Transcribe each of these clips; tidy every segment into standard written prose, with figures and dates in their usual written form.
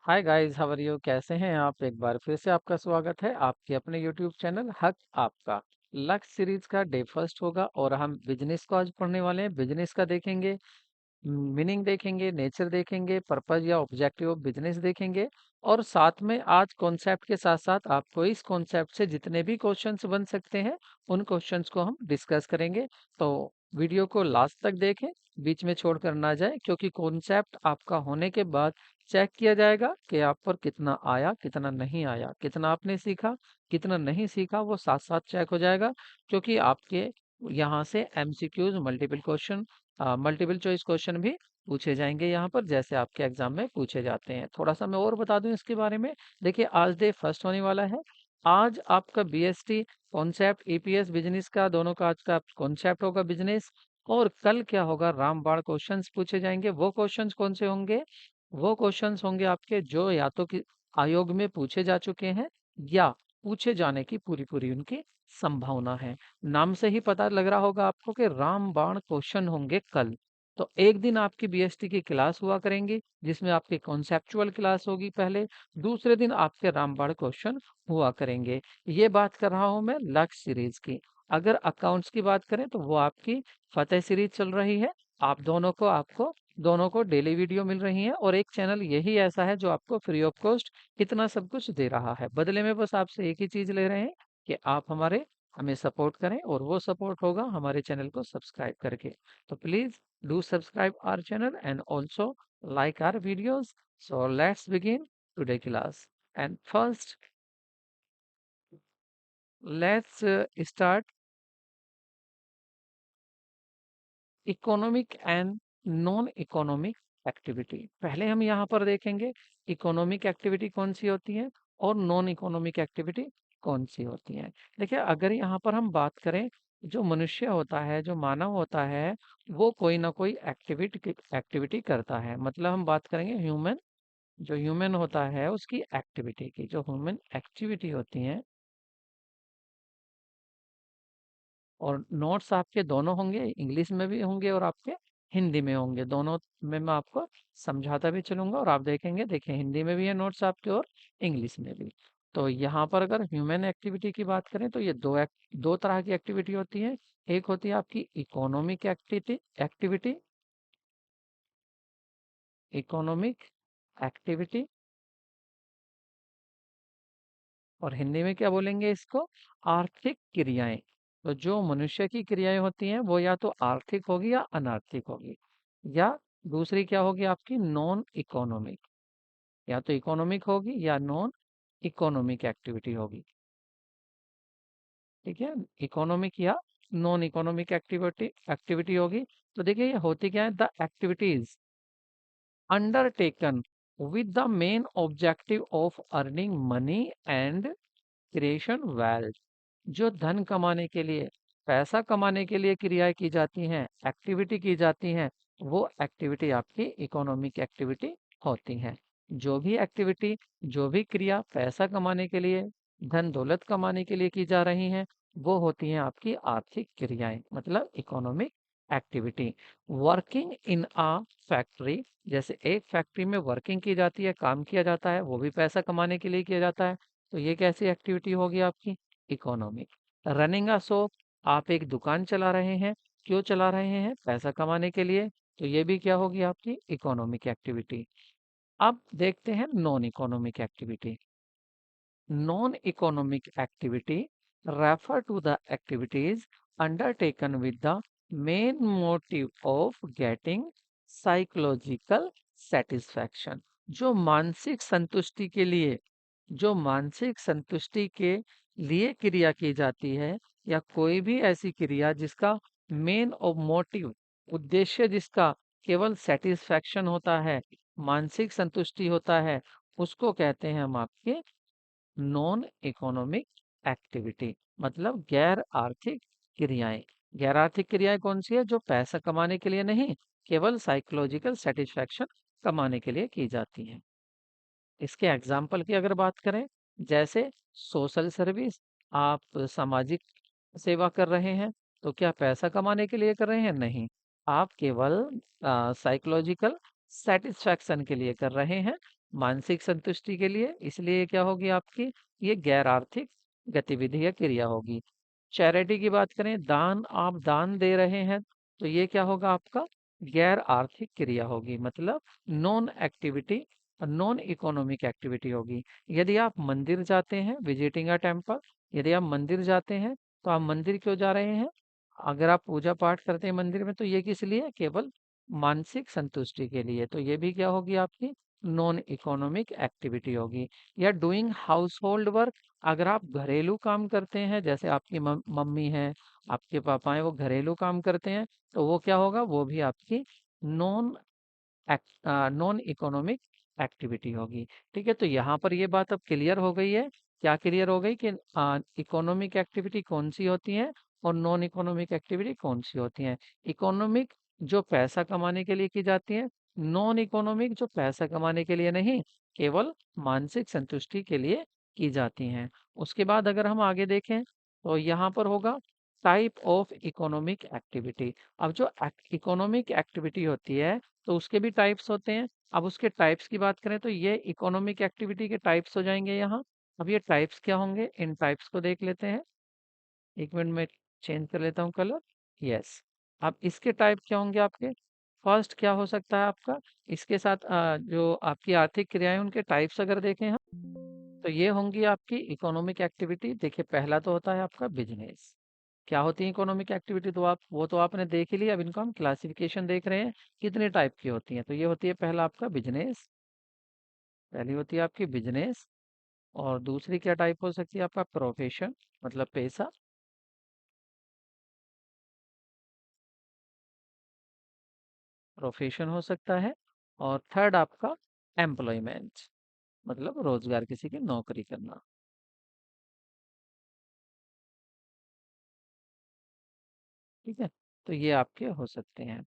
Hi guys, how are you? कैसे हैं आप? एक बार फिर से आपका स्वागत है आपके अपने यूट्यूब चैनल हक आपका। लक्ष्य सीरीज का डे फर्स्ट होगा और हम बिजनेस को आज पढ़ने वाले हैं। बिजनेस का देखेंगे, मीनिंग देखेंगे, नेचर देखेंगे, पर्पस या ऑब्जेक्टिव ऑफ बिजनेस देखेंगे और साथ में आज कॉन्सेप्ट के साथ साथ आपको इस कॉन्सेप्ट से जितने भी क्वेश्चंस बन सकते हैं उन क्वेश्चंस को हम डिस्कस करेंगे। तो वीडियो को लास्ट तक देखें, बीच में छोड़कर ना जाए, क्योंकि कॉन्सेप्ट आपका होने के बाद चेक किया जाएगा कि आप पर कितना आया, कितना नहीं आया, कितना आपने सीखा, कितना नहीं सीखा, वो साथ साथ चेक हो जाएगा। क्योंकि आपके यहाँ से एमसीक्यूज मल्टीपल चॉइस क्वेश्चन भी पूछे जाएंगे यहाँ पर, जैसे आपके एग्जाम में पूछे जाते हैं। थोड़ा सा मैं और बता दूं इसके बारे में। देखिए, आज डे फर्स्ट होने वाला है। आज आपका बीएसटी कॉन्सेप्ट, ईपीएस बिजनेस का, दोनों का आज का कॉन्सेप्ट होगा बिजनेस। और कल क्या होगा, रामबाण क्वेश्चंस पूछे जाएंगे। वो क्वेश्चंस कौन से होंगे? वो क्वेश्चंस होंगे आपके जो या तो कि आयोग में पूछे जा चुके हैं या पूछे जाने की पूरी पूरी उनकी संभावना है। नाम से ही पता लग रहा होगा आपको कि रामबाण क्वेश्चन होंगे कल। तो एक दिन आपकी बीएसटी की क्लास हुआ करेंगी जिसमें आपकी कॉन्सेप्चुअल क्लास होगी पहले, दूसरे दिन आपके रामबाण क्वेश्चन हुआ करेंगे। ये बात कर रहा हूं मैं लक्ष्य सीरीज की। अगर अकाउंट्स की बात करें तो वो आपकी फतेह सीरीज चल रही है। आप दोनों को डेली वीडियो मिल रही है और एक चैनल यही ऐसा है जो आपको फ्री ऑफ कॉस्ट इतना सब कुछ दे रहा है। बदले में बस आपसे एक ही चीज ले रहे हैं कि आप हमें सपोर्ट करें, और वो सपोर्ट होगा हमारे चैनल को सब्सक्राइब करके। तो please do subscribe our channel and also like our videos. So let's begin today class. And first, let's start economic and non economic activity. पहले हम यहाँ पर देखेंगे इकोनॉमिक एक्टिविटी कौन सी होती है और नॉन इकोनॉमिक एक्टिविटी कौन सी होती है। देखिए, अगर यहाँ पर हम बात करें, जो मनुष्य होता है, जो मानव होता है, वो कोई ना कोई एक्टिविटी करता है। मतलब हम बात करेंगे ह्यूमन, जो ह्यूमन होता है उसकी एक्टिविटी की, जो ह्यूमन एक्टिविटी होती है। और नोट्स आपके दोनों होंगे, इंग्लिश में भी होंगे और आपके हिंदी में होंगे। दोनों में मैं आपको समझाता भी चलूंगा और आप देखेंगे। देखिए, हिंदी में भी है नोट्स आपके और इंग्लिश में भी। तो यहाँ पर अगर ह्यूमन एक्टिविटी की बात करें तो ये दो तरह की एक्टिविटी होती है। एक होती है आपकी इकोनॉमिक एक्टिविटी इकोनॉमिक एक्टिविटी, और हिंदी में क्या बोलेंगे इसको? आर्थिक क्रियाएं। तो जो मनुष्य की क्रियाएं होती हैं वो या तो आर्थिक होगी या अनार्थिक होगी, या दूसरी क्या होगी आपकी नॉन इकोनॉमिक। या तो इकोनॉमिक होगी या नॉन इकोनॉमिक एक्टिविटी होगी। ठीक है, इकोनॉमिक या नॉन इकोनॉमिक एक्टिविटी होगी। तो देखिए, ये होती क्या है? The activities undertaken with the main objective of earning money and creation wealth. जो धन कमाने के लिए, पैसा कमाने के लिए क्रियाएं की जाती हैं, एक्टिविटी की जाती हैं, वो एक्टिविटी आपकी इकोनॉमिक एक्टिविटी होती हैं। जो भी एक्टिविटी, जो भी क्रिया पैसा कमाने के लिए, धन दौलत कमाने के लिए की जा रही हैं, वो होती हैं आपकी आर्थिक क्रियाएं, मतलब economic activity. Working in a factory, जैसे एक फैक्ट्री में वर्किंग की जाती है, काम किया जाता है, वो भी पैसा कमाने के लिए किया जाता है। तो ये कैसी एक्टिविटी होगी आपकी? इकोनॉमिक। रनिंग अ शॉप, आप एक दुकान चला रहे हैं, क्यों चला रहे हैं? पैसा कमाने के लिए। तो ये भी क्या होगी आपकी? Economic activity. अब देखते हैं non economic activity. Non economic activity refer to the activities undertaken with the main motive of getting psychological satisfaction. जो मानसिक संतुष्टि के लिए, जो मानसिक संतुष्टि के लिए क्रिया की जाती है, या कोई भी ऐसी क्रिया जिसका मेन और मोटिव, उद्देश्य जिसका केवल सेटिस्फैक्शन होता है, मानसिक संतुष्टि होता है, उसको कहते हैं हम आपके नॉन इकोनॉमिक एक्टिविटी, मतलब गैर आर्थिक क्रियाएं। गैर आर्थिक क्रियाएं कौन सी है? जो पैसा कमाने के लिए नहीं, केवल साइकोलॉजिकल सेटिस्फैक्शन कमाने के लिए की जाती हैं। इसके एग्जाम्पल की अगर बात करें, जैसे सोशल सर्विस, आप सामाजिक सेवा कर रहे हैं, तो क्या पैसा कमाने के लिए कर रहे हैं? नहीं, आप केवल साइकोलॉजिकल सेटिस्फैक्शन के लिए कर रहे हैं। मानसिक संतुष्टि के लिए, इसलिए क्या होगी आपकी, ये गैर आर्थिक गतिविधि या क्रिया होगी। चैरिटी की बात करें, दान, आप दान दे रहे हैं, तो ये क्या होगा आपका, गैर आर्थिक क्रिया होगी, मतलब non activity, non economic activity होगी। यदि आप मंदिर जाते हैं, विजिटिंग अ टेम्पल, यदि आप मंदिर जाते हैं, तो आप मंदिर क्यों जा रहे हैं? अगर आप पूजा पाठ करते हैं मंदिर में, तो ये किस लिए? केवल मानसिक संतुष्टि के लिए। तो ये भी क्या होगी आपकी, नॉन इकोनॉमिक एक्टिविटी होगी। या डूइंग हाउस होल्ड वर्क, अगर आप घरेलू काम करते हैं, जैसे आपकी मम्मी है, आपके पापा हैं, वो घरेलू काम करते हैं, तो वो क्या होगा, वो भी आपकी नॉन नॉन इकोनॉमिक एक्टिविटी होगी। ठीक है, तो यहाँ पर ये बात अब क्लियर हो गई है। क्या क्लियर हो गई कि इकोनॉमिक एक्टिविटी कौन सी होती है और नॉन इकोनॉमिक एक्टिविटी कौन सी होती है। इकोनॉमिक जो पैसा कमाने के लिए की जाती है, नॉन इकोनॉमिक जो पैसा कमाने के लिए नहीं, केवल मानसिक संतुष्टि के लिए की जाती हैं। उसके बाद अगर हम आगे देखें, तो यहाँ पर होगा टाइप ऑफ इकोनॉमिक एक्टिविटी। अब जो इकोनॉमिक एक्टिविटी होती है, तो उसके भी टाइप्स होते हैं। अब उसके टाइप्स की बात करें, तो ये इकोनॉमिक एक्टिविटी के टाइप्स हो जाएंगे यहाँ। अब ये टाइप्स क्या होंगे, इन टाइप्स को देख लेते हैं। एक मिनट में चेंज कर लेता हूँ कलर। यस, अब इसके टाइप क्या होंगे आपके। फर्स्ट क्या हो सकता है आपका, इसके साथ जो आपकी आर्थिक क्रियाएं, उनके टाइप्स अगर देखें हम, तो ये होंगी आपकी इकोनॉमिक एक्टिविटी। देखिए, पहला तो होता है आपका बिजनेस। क्या होती है इकोनॉमिक एक्टिविटी, तो आप वो तो आपने देख ही लिया। अब इनको हम क्लासिफिकेशन देख रहे हैं, कितने टाइप की होती हैं। तो ये होती है पहला आपका बिजनेस, पहली होती है आपकी बिजनेस। और दूसरी क्या टाइप हो सकती है आपका, प्रोफेशन, मतलब पेशा, प्रोफेशन हो सकता है। और थर्ड आपका एम्प्लॉयमेंट, मतलब रोजगार, किसी की नौकरी करना। ठीक है, तो ये आपके हो सकते हैं।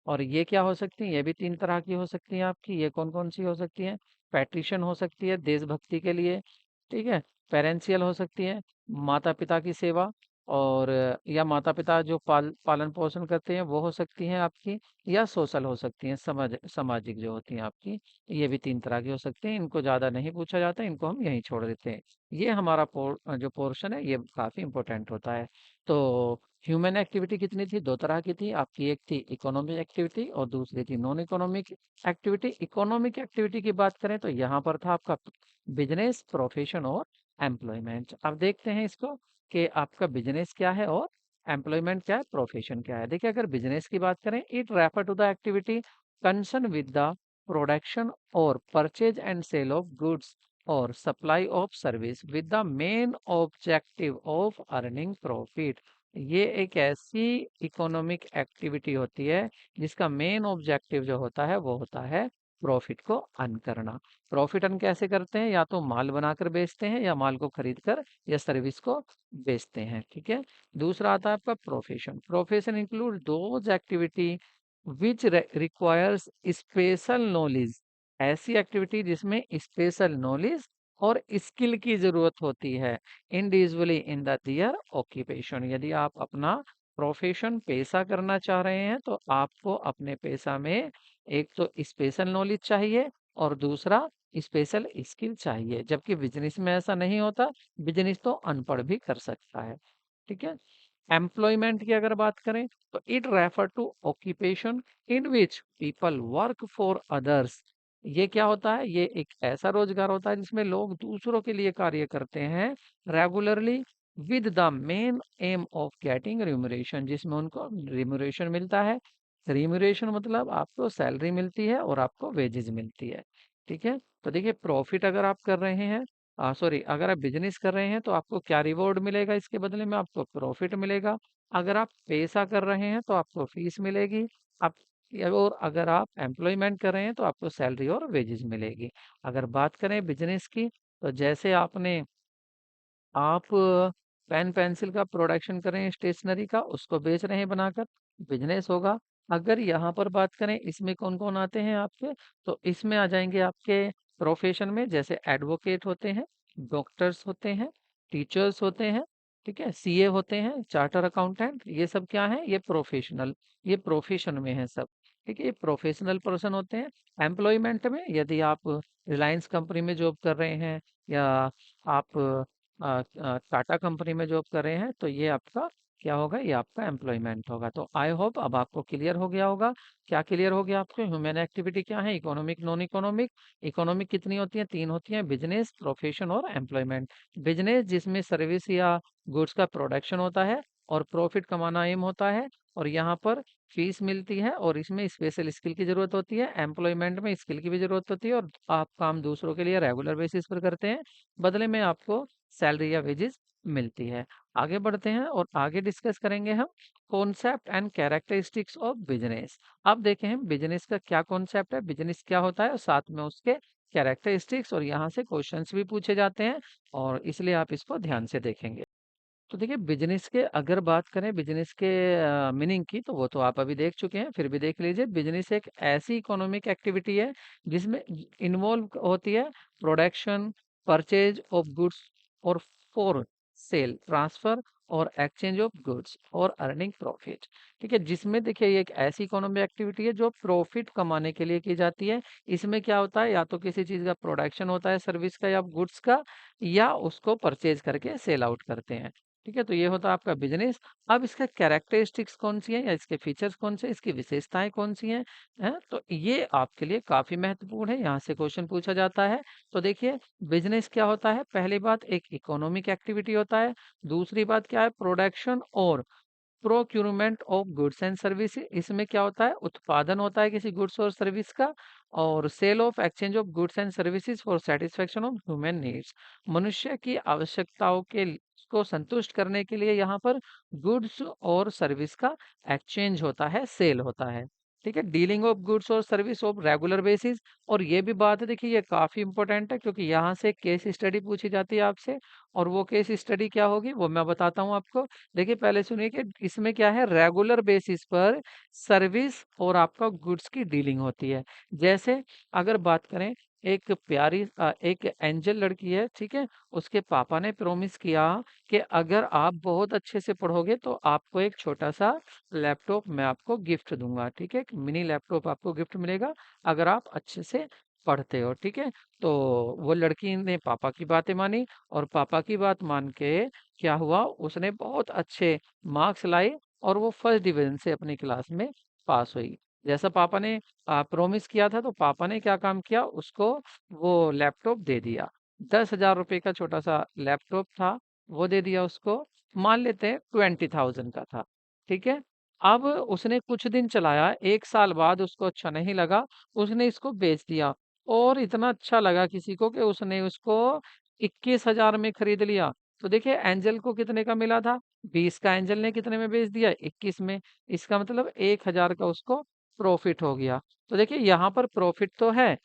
और ये क्या हो सकती हैं, ये भी तीन तरह की हो सकती हैं आपकी। ये कौन कौन सी हो सकती हैं, पैट्रिशियन हो सकती है देशभक्ति के लिए, ठीक है। पेरेंशियल हो सकती है, माता पिता की सेवा, और या माता पिता जो पालन पोषण करते हैं, वो हो सकती हैं आपकी। या सोशल हो सकती हैं, सामाजिक जो होती हैं आपकी। ये भी तीन तरह की हो सकती हैं। इनको ज़्यादा नहीं पूछा जाता, इनको हम यहीं छोड़ देते हैं। ये हमारा जो पोर्शन है, ये काफ़ी इंपॉर्टेंट होता है। तो ह्यूमन एक्टिविटी कितनी थी, दो तरह की थी आपकी। एक थी इकोनॉमिक एक्टिविटी और दूसरी थी non economic activity. Economic activity की बात करें, तो यहाँ पर था आपका बिजनेस, प्रोफेशन और एम्प्लॉयमेंट। अब देखते हैं इसको कि आपका बिजनेस क्या है और एम्प्लॉयमेंट क्या है, प्रोफेशन क्या है। देखिए, अगर बिजनेस की बात करें, it refer to the activity concern with the production और purchase and sale of goods और supply of service with the main objective of earning profit. ये एक ऐसी इकोनॉमिक एक्टिविटी होती है जिसका मेन ऑब्जेक्टिव जो होता है, वो होता है प्रॉफिट को अर्न करना। प्रॉफिट अर्न कैसे करते हैं, या तो माल बनाकर बेचते हैं, या माल को खरीद कर या सर्विस को बेचते हैं। ठीक है, दूसरा आता है आपका profession. Profession include those activity which requires special knowledge, ऐसी एक्टिविटी जिसमें स्पेशल नॉलेज और स्किल की जरूरत होती है individually in the their occupation. यदि आप अपना प्रोफेशन, पेशा करना चाह रहे हैं, तो आपको अपने पेशा में एक तो स्पेशल नॉलेज चाहिए और दूसरा स्पेशल स्किल चाहिए। जबकि बिजनेस में ऐसा नहीं होता, बिजनेस तो अनपढ़ भी कर सकता है। ठीक है, एम्प्लॉयमेंट की अगर बात करें, तो it refer to occupation in which people work for others. ये क्या होता है, ये एक ऐसा रोजगार होता है जिसमें लोग दूसरों के लिए कार्य करते हैं regularly with the main aim of getting remuneration, जिसमें उनको रिम्यूरेशन मिलता है। रिम्यूरेशन मतलब आपको सैलरी मिलती है और आपको वेजेस मिलती है। ठीक है, तो देखिए, प्रॉफिट अगर आप कर रहे हैं, सॉरी, अगर आप बिजनेस कर रहे हैं, तो आपको क्या रिवॉर्ड मिलेगा, इसके बदले में आपको प्रॉफिट मिलेगा। अगर आप पैसा कर रहे हैं, तो आपको फीस मिलेगी। आप और अगर आप एम्प्लॉयमेंट कर रहे हैं, तो आपको सैलरी और वेजेस मिलेगी। अगर बात करें बिजनेस की, तो जैसे आप पेन पेंसिल का प्रोडक्शन कर रहे हैं, स्टेशनरी का, उसको बेच रहे हैं बनाकर, बिजनेस होगा। अगर यहाँ पर बात करें, इसमें कौन कौन आते हैं आपके, तो इसमें आ जाएंगे आपके प्रोफेशन में, जैसे एडवोकेट होते हैं, डॉक्टर्स होते हैं, टीचर्स होते हैं, ठीक है, सीए होते हैं, चार्टर अकाउंटेंट। ये सब क्या है, ये प्रोफेशनल, ये प्रोफेशन में है सब। ठीक है, ये प्रोफेशनल पर्सन होते हैं। एम्प्लॉयमेंट में यदि आप रिलायंस कंपनी में जॉब कर रहे हैं या आप टाटा कंपनी में जॉब कर रहे हैं, तो ये आपका क्या होगा, ये आपका एम्प्लॉयमेंट होगा। तो आई होप अब आपको क्लियर हो गया होगा। क्या क्लियर हो गया आपको? ह्यूमन एक्टिविटी क्या है, इकोनॉमिक, नॉन इकोनॉमिक। इकोनॉमिक कितनी होती है? 3 होती हैं, बिजनेस, प्रोफेशन और एम्प्लॉयमेंट। बिजनेस जिसमें सर्विस या गुड्स का प्रोडक्शन होता है और प्रॉफिट कमाना एम होता है, और यहाँ पर फीस मिलती है और इसमें स्पेशल स्किल की ज़रूरत होती है। एम्प्लॉयमेंट में स्किल की भी ज़रूरत होती है और आप काम दूसरों के लिए रेगुलर बेसिस पर करते हैं, बदले में आपको सैलरी या वेजेस मिलती है। आगे बढ़ते हैं और आगे डिस्कस करेंगे हम concept and characteristics of business. अब देखें हम बिजनेस का क्या कॉन्सेप्ट है, बिजनेस क्या होता है, और साथ में उसके कैरेक्टरिस्टिक्स, और यहाँ से क्वेश्चंस भी पूछे जाते हैं, और इसलिए आप इसको ध्यान से देखेंगे। तो देखिए, बिजनेस के अगर बात करें बिजनेस के मीनिंग की, तो वो तो आप अभी देख चुके हैं, फिर भी देख लीजिए। बिजनेस एक ऐसी इकोनॉमिक एक्टिविटी है जिसमें इन्वॉल्व होती है प्रोडक्शन, परचेज ऑफ गुड्स, और फॉर सेल, ट्रांसफर और एक्सचेंज ऑफ गुड्स और अर्निंग प्रॉफिट। ठीक है, जिसमें देखिए ये एक ऐसी इकोनॉमिक एक्टिविटी है जो प्रॉफिट कमाने के लिए की जाती है। इसमें क्या होता है, या तो किसी चीज़ का प्रोडक्शन होता है, सर्विस का या गुड्स का, या उसको परचेज करके सेल आउट करते हैं। ठीक है, तो ये होता है आपका बिजनेस। अब इसका कैरेक्टरिस्टिक्स कौन सी है, या इसके फीचर्स कौन से, इसकी विशेषताएं कौन सी हैं, तो ये आपके लिए काफी महत्वपूर्ण है, यहाँ से क्वेश्चन पूछा जाता है। तो देखिए, बिजनेस क्या होता है, पहली बात एक इकोनॉमिक एक्टिविटी होता है। दूसरी बात क्या है, प्रोडक्शन और procurement of goods and service. इसमें क्या होता है, उत्पादन होता है किसी गुड्स और सर्विस का। और sale of, exchange of goods and services for satisfaction of human needs. मनुष्य की आवश्यकताओं के को संतुष्ट करने के लिए यहाँ पर गुड्स और सर्विस का एक्सचेंज होता है, सेल होता है। ठीक है, डीलिंग ऑफ गुड्स और सर्विस ऑफ रेगुलर बेसिस। और ये भी बात है, देखिए ये काफी इंपॉर्टेंट है, क्योंकि यहाँ से केस स्टडी पूछी जाती है आपसे, और वो केस स्टडी क्या होगी वो मैं बताता हूँ आपको। देखिए, पहले सुनिए कि इसमें क्या है, रेगुलर बेसिस पर सर्विस और आपका गुड्स की डीलिंग होती है। जैसे अगर बात करें, एक एंजल लड़की है, ठीक है, उसके पापा ने प्रॉमिस किया कि अगर आप बहुत अच्छे से पढ़ोगे तो आपको एक छोटा सा लैपटॉप मैं आपको गिफ्ट दूंगा। ठीक है, एक मिनी लैपटॉप आपको गिफ्ट मिलेगा अगर आप अच्छे से पढ़ते हो। ठीक है, तो वो लड़की ने पापा की बातें मानी, और पापा की बात मान के क्या हुआ, उसने बहुत अच्छे मार्क्स लाए, और वो फर्स्ट डिवीजन से अपनी क्लास में पास हुई। जैसा पापा ने प्रॉमिस किया था, तो पापा ने क्या काम किया, उसको वो लैपटॉप दे दिया। 10,000 रुपए का छोटा सा लैपटॉप था, वो दे दिया उसको। मान लेते हैं 20,000 का था। ठीक है, अब उसने कुछ दिन चलाया, 1 साल बाद उसको अच्छा नहीं लगा, उसने इसको बेच दिया। और इतना अच्छा लगा किसी को कि उसने उसको 21,000 में खरीद लिया। तो देखिए, एंजल को कितने का मिला था, 20 का, एंजल ने कितने में बेच दिया, 21 में। इसका मतलब 1,000 का उसको प्रॉफिट हो गया। तो देखिए, यहाँ पर प्रॉफिट तो है।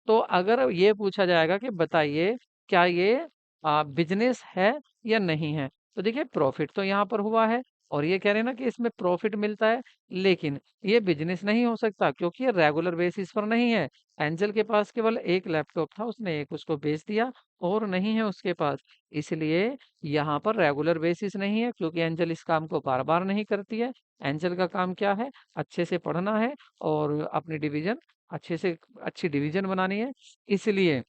तो अगर ये पूछा जाएगा कि बताइए क्या ये बिजनेस है या नहीं है, तो देखिए प्रॉफिट तो यहाँ पर हुआ है, और ये कह रहे हैं ना कि इसमें प्रॉफिट मिलता है, लेकिन ये बिजनेस नहीं हो सकता क्योंकि ये रेगुलर बेसिस पर नहीं है। एंजल के पास केवल एक लैपटॉप था, उसने एक उसको बेच दिया, और नहीं है उसके पास, इसलिए यहाँ पर रेगुलर बेसिस नहीं है, क्योंकि एंजल इस काम को बार बार नहीं करती है। एंजल का काम क्या है, अच्छे से पढ़ना है और अपनी डिवीजन अच्छे से अच्छी डिवीजन बनानी है, इसलिए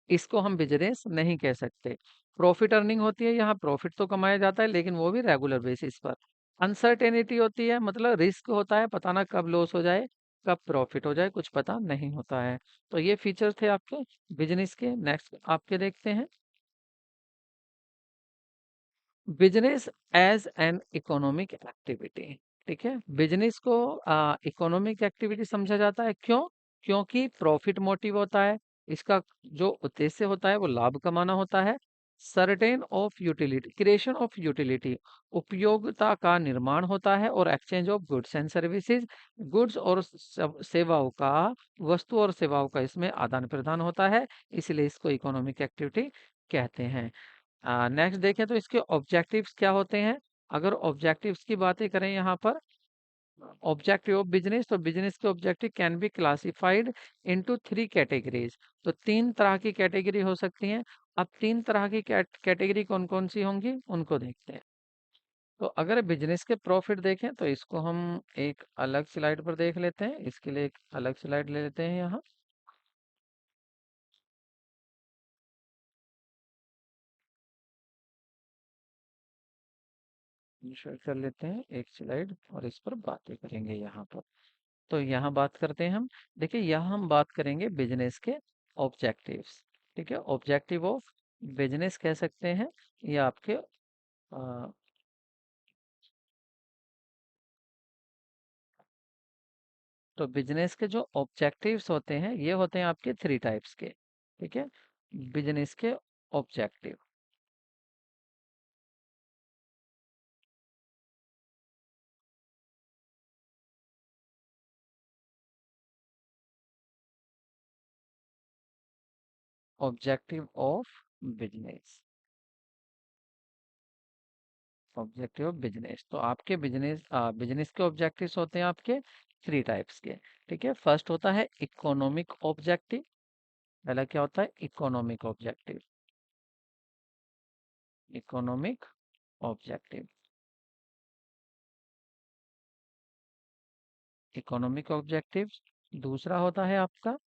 इसको हम बिजनेस नहीं कह सकते। प्रॉफिट अर्निंग होती है, यहाँ प्रॉफिट तो कमाया जाता है, लेकिन वो भी रेगुलर बेसिस पर। अनसर्टेनिटी होती है, मतलब रिस्क होता है, पता ना कब लॉस हो जाए, कब प्रॉफिट हो जाए, कुछ पता नहीं होता है। तो ये फीचर थे आपके बिजनेस के। नेक्स्ट आपके देखते हैं, business as an economic activity. ठीक है, बिजनेस को इकोनॉमिक एक्टिविटी समझा जाता है, क्यों? क्योंकि प्रॉफिट मोटिव होता है, इसका जो उद्देश्य होता है वो लाभ कमाना होता है। Certain of utility, creation of utility, उपयोगिता का निर्माण होता है। और exchange of goods and services, goods और सेवाओं का, वस्तु और सेवाओं का इसमें आदान प्रदान होता है, इसलिए इसको इकोनॉमिक एक्टिविटी कहते हैं। नेक्स्ट देखें तो इसके ऑब्जेक्टिव्स क्या होते हैं। अगर ऑब्जेक्टिव्स की बातें करें यहाँ पर, ऑब्जेक्टिव ऑफ बिजनेस, तो बिजनेस के objective can be classified into 3 categories. तो 3 तरह की कैटेगरी हो सकती हैं। अब 3 तरह की कैटेगरी कौन कौन सी होंगी उनको देखते हैं। तो अगर बिजनेस के प्रॉफिट देखें तो इसको हम एक अलग स्लाइड पर देख लेते हैं। इसके लिए एक अलग स्लाइड ले लेते हैं यहाँ। शेयर कर लेते हैं एक स्लाइड और इस पर बातें करेंगे यहाँ पर। तो यहाँ बात करते हैं हम। देखिए यहाँ हम बात करेंगे बिजनेस के ऑब्जेक्टिव्स। ठीक है, ऑब्जेक्टिव ऑफ बिजनेस कह सकते हैं। ये आपके तो बिजनेस के जो ऑब्जेक्टिव्स होते हैं ये होते हैं आपके थ्री टाइप्स के। ठीक है, बिजनेस के objective. Objective of business. Objective of business, तो आपके बिजनेस के ऑब्जेक्टिव्स होते हैं आपके थ्री टाइप्स के। ठीक है, फर्स्ट होता है इकोनॉमिक ऑब्जेक्टिव। पहला क्या होता है? Economic objective. Economic objective. Economic objective. दूसरा होता है आपका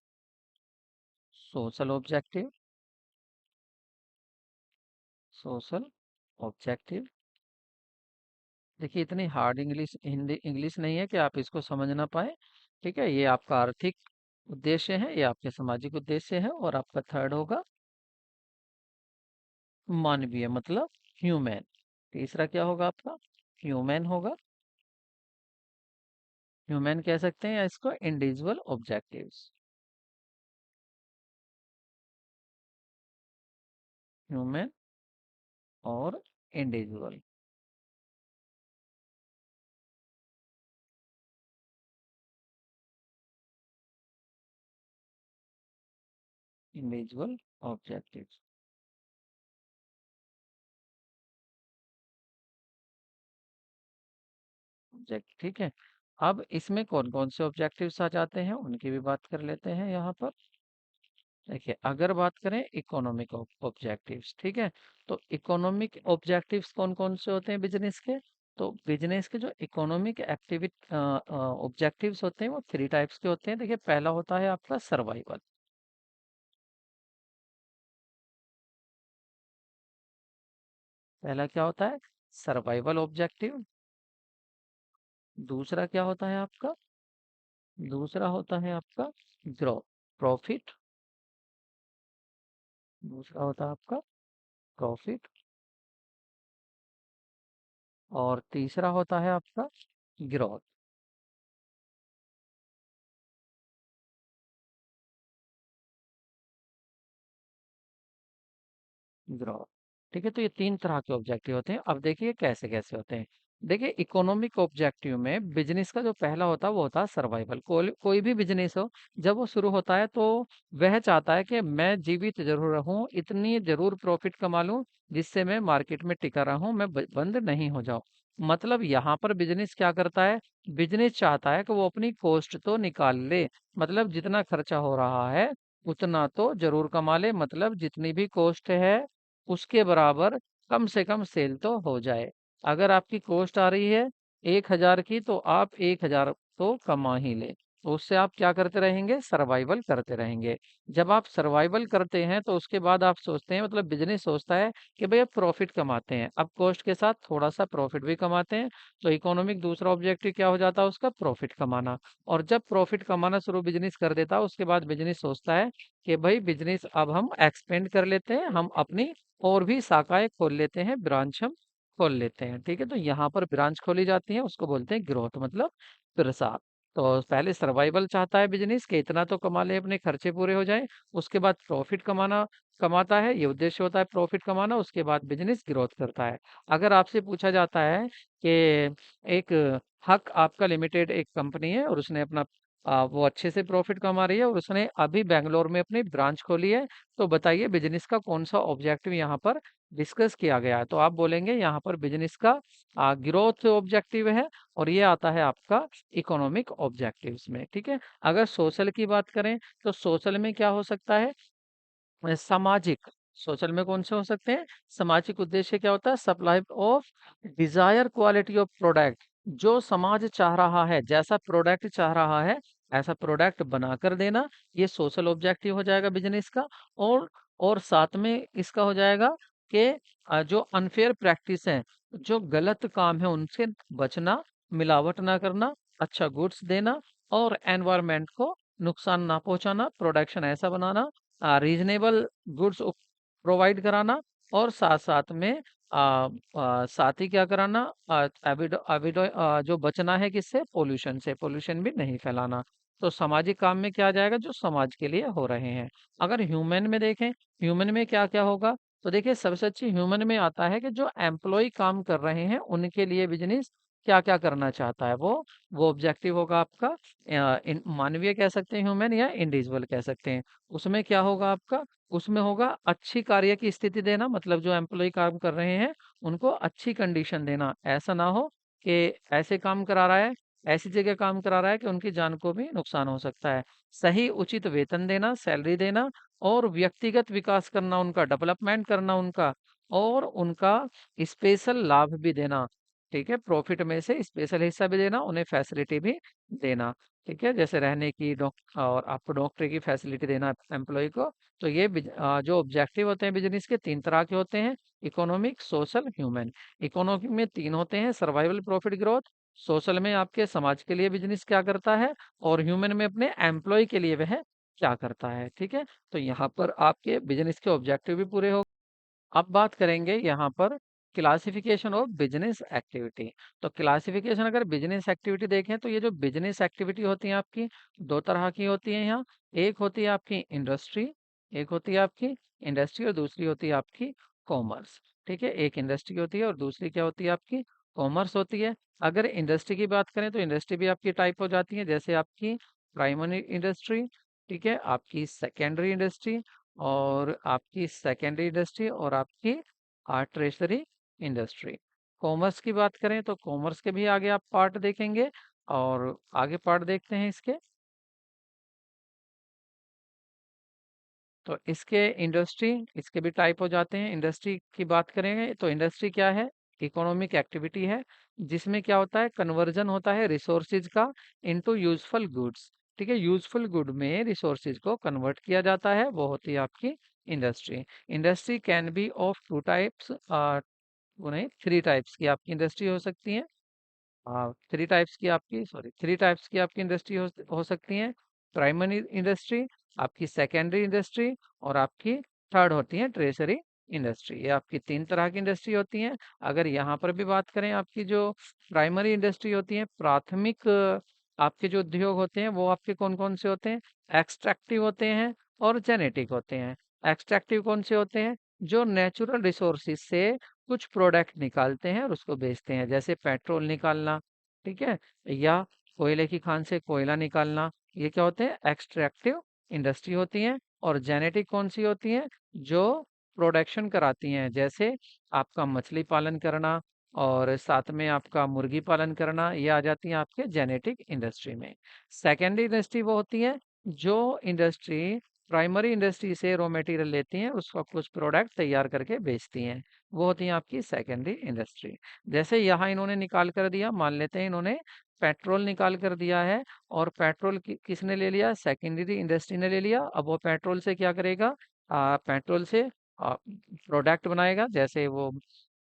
सोशल ऑब्जेक्टिव। Social objective. देखिए इतनी हार्ड इंग्लिश हिंदी इंग्लिश नहीं है कि आप इसको समझ ना पाए। ठीक है, ये आपका आर्थिक उद्देश्य है, ये आपके सामाजिक उद्देश्य है। और आपका थर्ड होगा मानवीय, मतलब ह्यूमन। तीसरा क्या होगा आपका? ह्यूमन होगा। ह्यूमन कह सकते हैं या इसको इंडिविजुअल ऑब्जेक्टिव्स। ह्यूमन और इंडिविजुअल। Individual objectives. ऑब्जेक्ट, ठीक है। अब इसमें कौन कौन से ऑब्जेक्टिव्स आ जाते हैं उनकी भी बात कर लेते हैं यहाँ पर। देखिए अगर बात करें इकोनॉमिक ऑब्जेक्टिव्स, ठीक है, तो इकोनॉमिक ऑब्जेक्टिव्स कौन कौन से होते हैं बिजनेस के? तो बिजनेस के जो इकोनॉमिक एक्टिविटी ऑब्जेक्टिव्स होते हैं वो थ्री टाइप्स के होते हैं। देखिए पहला होता है आपका सर्वाइवल। पहला क्या होता है? Survival objective. दूसरा क्या होता है आपका? दूसरा होता है आपका ग्रोथ, प्रॉफिट। दूसरा होता है आपका प्रॉफिट। और तीसरा होता है आपका ग्रोथ। ग्रोथ, ठीक है। तो ये तीन तरह के ऑब्जेक्टिव होते हैं। अब देखिए कैसे कैसे होते हैं। देखिए इकोनॉमिक ऑब्जेक्टिव में बिजनेस का जो पहला होता है वो होता है सर्वाइवल। कोई भी बिजनेस हो, जब वो शुरू होता है तो वह चाहता है कि मैं जीवित जरूर रहूं, इतनी जरूर प्रॉफिट कमा लूं जिससे मैं मार्केट में टिका रहूं, मैं बंद नहीं हो जाऊं। मतलब यहाँ पर बिजनेस क्या करता है? बिजनेस चाहता है कि वो अपनी कॉस्ट तो निकाल ले। मतलब जितना खर्चा हो रहा है उतना तो जरूर कमा ले, मतलब जितनी भी कॉस्ट है उसके बराबर कम से कम सेल तो हो जाए। अगर आपकी कॉस्ट आ रही है 1,000 की तो आप 1,000 तो कमा ही ले। तो उससे आप क्या करते रहेंगे? सर्वाइवल करते रहेंगे। जब आप सर्वाइवल करते हैं तो उसके बाद आप सोचते हैं, मतलब बिजनेस सोचता है कि भैया प्रॉफिट कमाते हैं, अब कॉस्ट के साथ थोड़ा सा प्रॉफिट भी कमाते हैं। तो इकोनॉमिक दूसरा ऑब्जेक्टिव क्या हो जाता है उसका? प्रॉफिट कमाना। और जब प्रॉफिट कमाना शुरू बिजनेस कर देता है उसके बाद बिजनेस सोचता है कि भाई बिजनेस अब हम एक्सपेंड कर लेते हैं, हम अपनी और भी शाखाएं खोल लेते हैं, ब्रांच हम खोल लेते हैं। ठीक है, तो यहाँ पर ब्रांच खोली जाती है, उसको बोलते हैं ग्रोथ, मतलब प्रसार। तो पहले सर्वाइवल चाहता है बिजनेस के इतना तो कमा ले अपने खर्चे पूरे हो जाएं। उसके बाद प्रॉफिट कमाना कमाता है, ये उद्देश्य होता है प्रॉफिट कमाना। उसके बाद बिजनेस ग्रोथ करता है। अगर आपसे पूछा जाता है कि एक हक आपका लिमिटेड एक कंपनी है और उसने अपना वो अच्छे से प्रॉफिट कमा रही है और उसने अभी बेंगलोर में अपनी ब्रांच खोली है, तो बताइए बिजनेस का कौन सा ऑब्जेक्टिव यहाँ पर डिस्कस किया गया है? तो आप बोलेंगे यहाँ पर बिजनेस का ग्रोथ ऑब्जेक्टिव है और ये आता है आपका इकोनॉमिक ऑब्जेक्टिव्स में। ठीक है, अगर सोशल की बात करें तो सोशल में क्या हो सकता है? सामाजिक। सोशल में कौन से हो सकते हैं? सामाजिक उद्देश्य क्या होता है? Supply of desire quality of product, जो समाज चाह रहा है, जैसा प्रोडक्ट चाह रहा है ऐसा प्रोडक्ट बनाकर देना, ये सोशल ऑब्जेक्टिव हो जाएगा बिजनेस का। और और साथ में इसका हो जाएगा कि जो अनफेयर प्रैक्टिस है, जो गलत काम है उनसे बचना, मिलावट ना करना, अच्छा गुड्स देना और एनवायरनमेंट को नुकसान ना पहुंचाना, प्रोडक्शन ऐसा बनाना, रीजनेबल गुड्स प्रोवाइड कराना और साथ साथ में साथ ही क्या कराना, जो बचना है किससे? पोल्यूशन से, पोल्यूशन भी नहीं फैलाना। तो सामाजिक काम में क्या आ जाएगा? जो समाज के लिए हो रहे हैं। अगर ह्यूमन में देखें, ह्यूमन में क्या क्या होगा, तो देखिए सबसे अच्छी ह्यूमन में आता है कि जो एम्प्लॉय काम कर रहे हैं उनके लिए बिजनेस क्या क्या करना चाहता है, वो ऑब्जेक्टिव होगा आपका। मानवीय कह सकते हैं, ह्यूमन या इंडिविजुअल कह सकते हैं। उसमें क्या होगा आपका? उसमें होगा अच्छी कार्य की स्थिति देना, मतलब जो एम्प्लॉय काम कर रहे हैं उनको अच्छी कंडीशन देना। ऐसा ना हो कि ऐसे काम करा रहा है, ऐसी जगह काम करा रहा है कि उनकी जान को भी नुकसान हो सकता है। सही उचित वेतन देना, सैलरी देना और व्यक्तिगत विकास करना, उनका डेवलपमेंट करना उनका, और उनका स्पेशल लाभ भी देना। ठीक है, प्रॉफिट में से स्पेशल हिस्सा भी देना, उन्हें फैसिलिटी भी देना। ठीक है, जैसे रहने की और आपको डॉक्टर की फैसिलिटी देना एम्प्लॉय को। तो ये जो ऑब्जेक्टिव होते हैं बिजनेस के, तीन तरह के होते हैं: इकोनॉमिक, सोशल, ह्यूमन। इकोनॉमिक में तीन होते हैं: सर्वाइवल, प्रॉफिट, ग्रोथ। सोशल में आपके समाज के लिए बिजनेस क्या करता है, और ह्यूमन में अपने एम्प्लॉय के लिए वह क्या करता है। ठीक है, तो यहाँ पर आपके बिजनेस के ऑब्जेक्टिव भी पूरे हो। अब बात करेंगे यहाँ पर क्लासिफिकेशन ऑफ बिजनेस एक्टिविटी। तो क्लासिफिकेशन, अगर बिजनेस एक्टिविटी देखें तो ये जो बिजनेस एक्टिविटी होती है आपकी, दो तरह की होती है यहाँ। एक होती है आपकी इंडस्ट्री, एक होती है आपकी इंडस्ट्री और दूसरी होती है आपकी कॉमर्स। ठीक है, एक इंडस्ट्री होती है और दूसरी क्या होती है? आपकी कॉमर्स होती है। अगर इंडस्ट्री की बात करें तो इंडस्ट्री भी आपकी टाइप हो जाती है, जैसे आपकी प्राइमरी इंडस्ट्री, ठीक है, आपकी सेकेंडरी इंडस्ट्री और आपकी सेकेंडरी इंडस्ट्री और आपकी ट्रेजरी इंडस्ट्री। कॉमर्स की बात करें तो कॉमर्स के भी आगे आप पार्ट देखेंगे, और आगे पार्ट देखते हैं इसके। तो इसके इंडस्ट्री, इसके भी टाइप हो जाते हैं। इंडस्ट्री की बात करेंगे तो इंडस्ट्री क्या है? इकोनॉमिक एक्टिविटी है, जिसमें क्या होता है? कन्वर्जन होता है रिसोर्सेज का इनटू यूजफुल गुड्स। ठीक है, यूजफुल गुड में रिसोर्सेज को कन्वर्ट किया जाता है, वो होती है आपकी industry. Industry can be of two types, वो नहीं, थ्री टाइप्स की आपकी इंडस्ट्री हो सकती है। थ्री टाइप्स की आपकी, सॉरी, थ्री टाइप्स की आपकी इंडस्ट्री हो सकती है: प्राइमरी इंडस्ट्री, आपकी सेकेंडरी इंडस्ट्री और आपकी थर्ड होती है ट्रेजरी इंडस्ट्री। ये आपकी तीन तरह की इंडस्ट्री होती हैं। अगर यहाँ पर भी बात करें, आपकी जो प्राइमरी इंडस्ट्री होती है, प्राथमिक आपके जो उद्योग होते हैं वो आपके कौन कौन से होते हैं? एक्सट्रैक्टिव होते हैं और जेनेटिक होते हैं। एक्सट्रैक्टिव कौन से होते हैं? जो नेचुरल रिसोर्सेज से कुछ प्रोडक्ट निकालते हैं और उसको बेचते हैं, जैसे पेट्रोल निकालना, ठीक है, या कोयले की खान से कोयला निकालना। ये क्या होते हैं? एक्सट्रैक्टिव इंडस्ट्री होती हैं। और जेनेटिक कौन सी होती हैं? जो प्रोडक्शन कराती हैं, जैसे आपका मछली पालन करना और साथ में आपका मुर्गी पालन करना, ये आ जाती हैं आपके जेनेटिक इंडस्ट्री में। सेकेंडरी इंडस्ट्री वो होती है जो इंडस्ट्री प्राइमरी इंडस्ट्री से रॉ मटेरियल लेती हैं, उसका कुछ प्रोडक्ट तैयार करके बेचती हैं, वो होती है आपकी सेकेंडरी इंडस्ट्री। जैसे यहाँ इन्होंने निकाल कर दिया, मान लेते हैं इन्होंने पेट्रोल निकाल कर दिया है, और पेट्रोल किसने ले लिया? सेकेंडरी इंडस्ट्री ने ले लिया। अब वो पेट्रोल से क्या करेगा? पेट्रोल से प्रोडक्ट बनाएगा, जैसे वो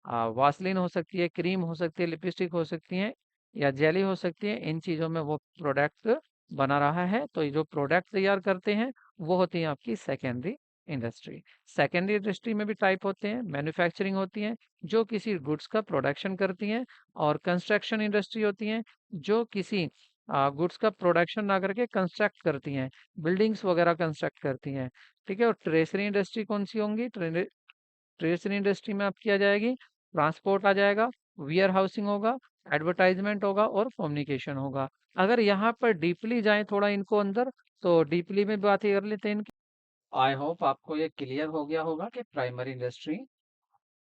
वासलिन हो सकती है, क्रीम हो सकती है, लिपस्टिक हो सकती है या जेली हो सकती है। इन चीज़ों में वो प्रोडक्ट बना रहा है। तो ये जो प्रोडक्ट तैयार करते हैं वो होती है आपकी सेकेंडरी इंडस्ट्री। सेकेंडरी इंडस्ट्री में भी टाइप होते हैं: मैन्युफैक्चरिंग होती है जो किसी गुड्स का प्रोडक्शन करती हैं, और कंस्ट्रक्शन इंडस्ट्री होती है जो किसी गुड्स का प्रोडक्शन ना करके कंस्ट्रक्ट करती हैं, बिल्डिंग्स वगैरह कंस्ट्रक्ट करती हैं। ठीक है, और ट्रेजरी इंडस्ट्री कौन सी होंगी? ट्रेजरी इंडस्ट्री में आपकी आ जाएगी ट्रांसपोर्ट, आ जाएगा वेयर हाउसिंग होगा, एडवर्टाइजमेंट होगा और कम्युनिकेशन होगा। अगर यहाँ पर डीपली जाएं थोड़ा इनको अंदर, तो डीपली में बात कर लेते हैं इनकी। आई होप आपको ये क्लियर हो गया होगा कि प्राइमरी इंडस्ट्री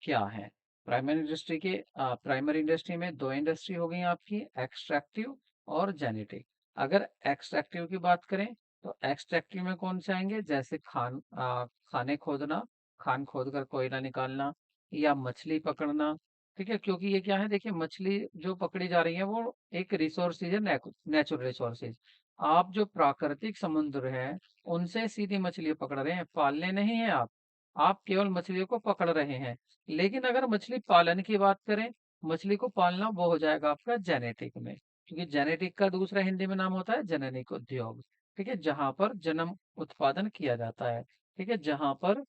क्या है। प्राइमरी इंडस्ट्री के प्राइमरी इंडस्ट्री में दो इंडस्ट्री हो गई आपकी, एक्सट्रैक्टिव और जेनेटिक। अगर एक्सट्रैक्टिव की बात करें तो एक्सट्रैक्टिव में कौन से आएंगे? जैसे खाने खोदना, खान खोद कर कोयला निकालना या मछली पकड़ना। ठीक है, क्योंकि ये क्या है, देखिए मछली जो पकड़ी जा रही है वो एक रिसोर्सेज है, नेचुरल रिसोर्सेज। आप जो प्राकृतिक समुद्र है उनसे सीधी मछली पकड़ रहे हैं, पालने नहीं है आप केवल मछलियों को पकड़ रहे हैं। लेकिन अगर मछली पालन की बात करें, मछली को पालना वो हो जाएगा आपका जेनेटिक में, क्योंकि जेनेटिक का दूसरा हिंदी में नाम होता है जननिक उद्योग। ठीक है, जहां पर जन्म उत्पादन किया जाता है। ठीक है, जहां पर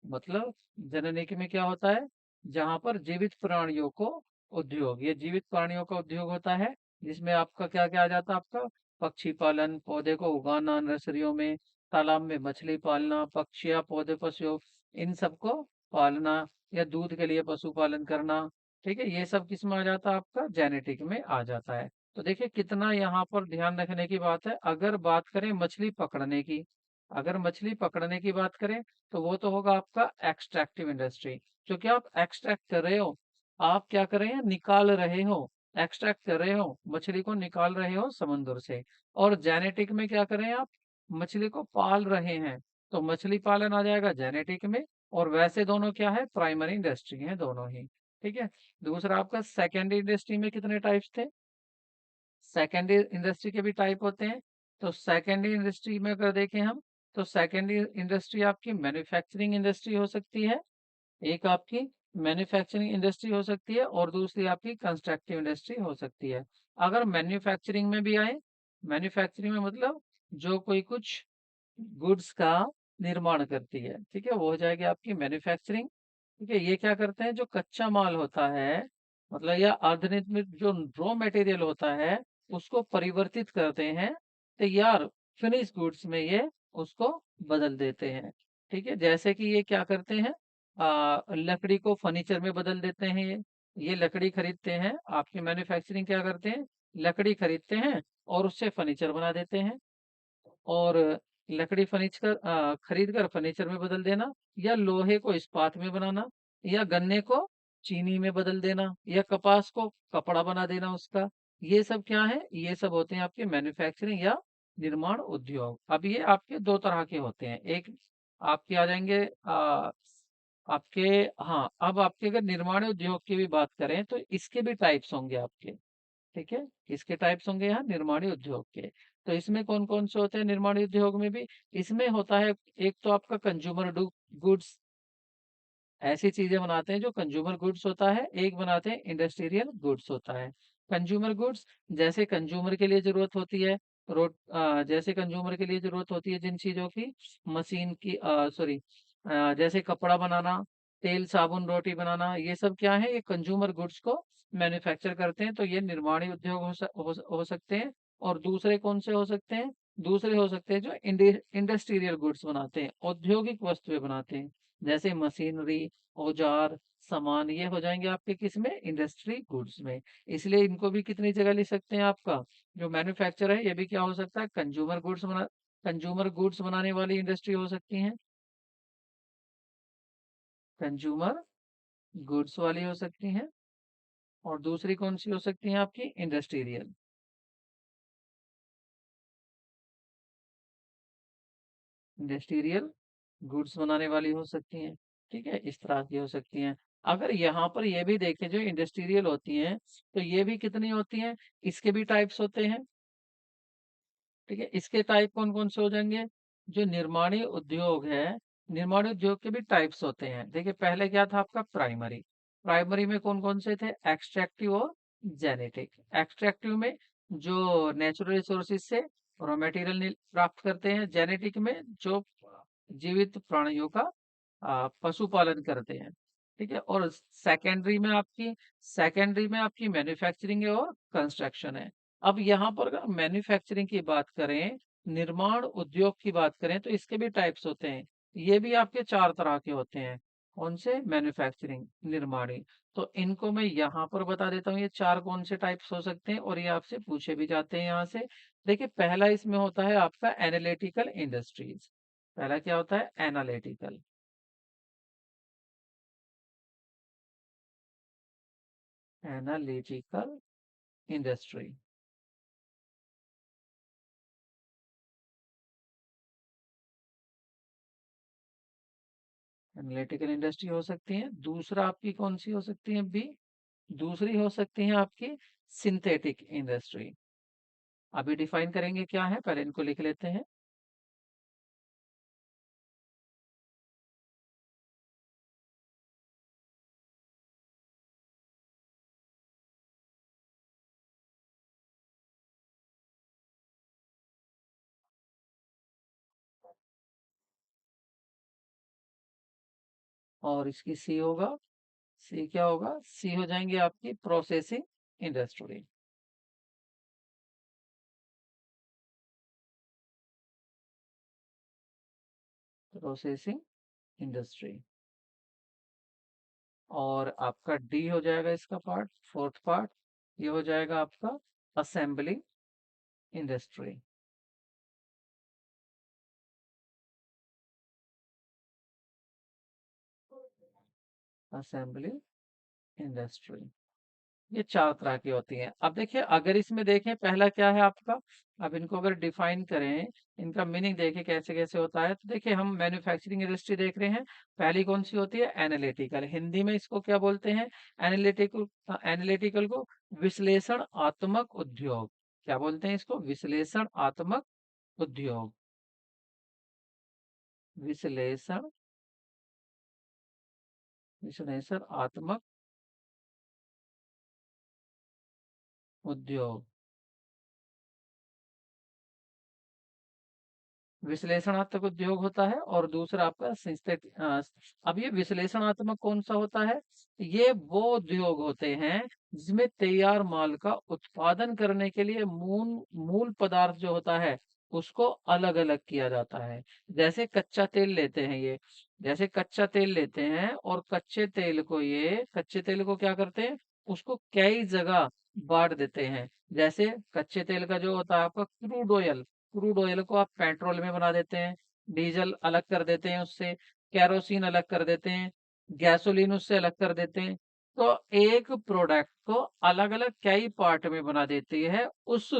मतलब जननिक में क्या होता है, जहां पर जीवित प्राणियों को उद्योग, ये जीवित प्राणियों का उद्योग होता है, जिसमें आपका क्या क्या आ जाता है, आपका पक्षी पालन, पौधे को उगाना नर्सरियों में, तालाब में मछली पालना, पक्षियाँ पौधे पशु इन सबको पालना, या दूध के लिए पशु पालन करना। ठीक है, ये सब किस में आ जाता है, आपका जेनेटिक में आ जाता है। तो देखिए कितना यहाँ पर ध्यान रखने की बात है। अगर बात करें मछली पकड़ने की, अगर मछली पकड़ने की बात करें, तो वो तो होगा आपका एक्सट्रैक्टिव इंडस्ट्री। जो कि आप एक्सट्रैक्ट कर रहे हो, आप क्या कर रहे हैं, निकाल रहे हो, एक्सट्रैक्ट कर रहे हो, मछली को निकाल रहे हो समुद्र से। और जेनेटिक में क्या कर रहे हैं आप, मछली को पाल रहे हैं, तो मछली पालन आ जाएगा जेनेटिक में। और वैसे दोनों क्या है, प्राइमरी इंडस्ट्री है दोनों ही। ठीक है, दूसरा आपका सेकेंडरी इंडस्ट्री में कितने टाइप्स थे, सेकेंडरी इंडस्ट्री के भी टाइप होते हैं। तो सेकेंडरी इंडस्ट्री में अगर देखें हम, तो सेकेंडरी इंडस्ट्री आपकी मैन्युफैक्चरिंग इंडस्ट्री हो सकती है, एक आपकी मैन्युफैक्चरिंग इंडस्ट्री हो सकती है, और दूसरी आपकी कंस्ट्रक्टिव इंडस्ट्री हो सकती है। अगर मैन्युफैक्चरिंग में भी आए, मैन्युफैक्चरिंग में मतलब जो कोई कुछ गुड्स का निर्माण करती है, ठीक है, वो हो जाएगी आपकी मैन्युफैक्चरिंग। ठीक है, ये क्या करते हैं, जो कच्चा माल होता है, मतलब या अर्धनिर्मित जो रॉ मटेरियल होता है, उसको परिवर्तित करते हैं, तैयार फिनिश गुड्स में ये उसको बदल देते हैं। ठीक है, जैसे कि ये क्या करते हैं, लकड़ी को फर्नीचर में बदल देते हैं। ये लकड़ी खरीदते हैं, आपकी मैन्युफैक्चरिंग क्या करते हैं, लकड़ी खरीदते हैं और उससे फर्नीचर बना देते हैं। और लकड़ी फर्नीचर खरीद कर फर्नीचर में बदल देना, या लोहे को इस्पात में बनाना, या गन्ने को चीनी में बदल देना, या कपास को कपड़ा बना देना उसका, ये सब क्या है, ये सब होते हैं आपके मैन्युफैक्चरिंग या निर्माण उद्योग। अब ये आपके दो तरह के होते हैं, एक आपके आ जाएंगे आपके, हाँ, अब आपके अगर निर्माण उद्योग की भी बात करें तो इसके भी टाइप्स होंगे आपके। ठीक है, इसके टाइप्स होंगे यहाँ निर्माणी उद्योग के। तो इसमें कौन कौन से होते हैं निर्माणी उद्योग में भी, इसमें होता है एक तो आपका कंज्यूमर गुड्स, ऐसी चीजें बनाते हैं जो कंज्यूमर गुड्स होता है, एक बनाते हैं इंडस्ट्रियल गुड्स होता है। कंज्यूमर गुड्स, जैसे कंज्यूमर के लिए जरूरत होती है, जैसे कंज्यूमर के लिए जरूरत होती है जिन चीजों की, मशीन की, सॉरी, जैसे कपड़ा बनाना, तेल साबुन रोटी बनाना, ये सब क्या है, ये कंज्यूमर गुड्स को मैन्युफैक्चर करते हैं। तो ये निर्माणी उद्योग हो सकते हैं। और दूसरे कौन से हो सकते हैं, दूसरे हो सकते हैं जो इंडस्ट्रियल गुड्स बनाते हैं, औद्योगिक वस्तुएं बनाते हैं, जैसे मशीनरी, औजार, सामान, ये हो जाएंगे आपके किस में, इंडस्ट्री गुड्स में। इसलिए इनको भी कितनी जगह ले सकते हैं, आपका जो मैन्युफैक्चर है ये भी क्या हो सकता है, कंज्यूमर गुड्स बनाने वाली इंडस्ट्री हो सकती है, कंज्यूमर गुड्स वाली हो सकती हैं। और दूसरी कौन सी हो सकती है आपकी, इंडस्ट्रियल, इंडस्ट्रियल गुड्स बनाने वाली हो सकती हैं। ठीक है, इस तरह की हो सकती हैं। अगर यहाँ पर ये भी देखें, जो इंडस्ट्रियल होती हैं, तो ये भी कितनी होती हैं, इसके भी टाइप्स होते हैं। ठीक है, इसके टाइप कौन कौन से हो जाएंगे, जो निर्माणी उद्योग है, निर्माणी उद्योग के भी टाइप्स होते हैं। देखिए पहले क्या था आपका, प्राइमरी, प्राइमरी में कौन कौन से थे, एक्सट्रैक्टिव और जेनेटिक। एक्सट्रैक्टिव में जो नेचुरल रिसोर्सेज से रॉ मटेरियल प्राप्त करते हैं, जेनेटिक में जो जीवित प्राणियों का पशुपालन करते हैं। ठीक है, और सेकेंडरी में आपकी मैन्युफैक्चरिंग है और कंस्ट्रक्शन है। अब यहाँ पर अगर मैन्युफैक्चरिंग की बात करें, निर्माण उद्योग की बात करें, तो इसके भी टाइप्स होते हैं। ये भी आपके चार तरह के होते हैं, कौन से, मैन्युफैक्चरिंग, निर्माणी। तो इनको मैं यहाँ पर बता देता हूँ, ये चार कौन से टाइप्स हो सकते हैं, और ये आपसे पूछे भी जाते हैं यहाँ से। देखिए पहला इसमें होता है आपका एनालिटिकल इंडस्ट्रीज। पहला क्या होता है, analytical, analytical industry. Analytical industry हो सकती है। दूसरा आपकी कौन सी हो सकती है? बी। दूसरी हो सकती है आपकी सिंथेटिक इंडस्ट्री। अभी डिफाइन करेंगे क्या है, पहले इनको लिख लेते हैं। और इसकी सी होगा, सी क्या होगा? सी हो जाएंगे आपकी प्रोसेसिंग इंडस्ट्री। Processing industry. और आपका डी हो जाएगा इसका पार्ट, फोर्थ पार्ट, ये हो जाएगा आपका असेंबलिंग इंडस्ट्री। Assembling industry. ये चार तरह की होती हैं। अब देखिए, अगर इसमें देखें पहला क्या है आपका, अब इनको अगर डिफाइन करें, इनका मीनिंग देखें कैसे कैसे होता है, तो देखिए हम मैन्युफैक्चरिंग इंडस्ट्री देख रहे हैं। पहली कौन सी होती है? एनालिटिकल। हिंदी में इसको क्या बोलते हैं? एनालिटिकल। एनालिटिकल को विश्लेषणात्मक उद्योग। क्या बोलते हैं इसको? विश्लेषणात्मक उद्योग। विश्लेषण विश्लेषणात्मक उद्योग। विश्लेषणात्मक उद्योग होता है, और दूसरा आपका सिंथेटिक। अब ये विश्लेषणात्मक कौन सा होता है? ये वो उद्योग होते हैं जिसमें तैयार माल का उत्पादन करने के लिए मूल मूल पदार्थ जो होता है उसको अलग अलग किया जाता है। जैसे कच्चा तेल लेते हैं ये, जैसे कच्चा तेल लेते हैं, और कच्चे तेल को क्या करते हैं? उसको कई जगह बांट देते हैं। जैसे कच्चे तेल का जो होता है आपका क्रूड ऑयल, क्रूड ऑयल को आप पेट्रोल में बना देते हैं, डीजल अलग कर देते हैं उससे, कैरोसिन अलग कर देते हैं, गैसोलीन उससे अलग कर देते हैं। तो एक प्रोडक्ट को अलग अलग कई पार्ट में बना देती है, उस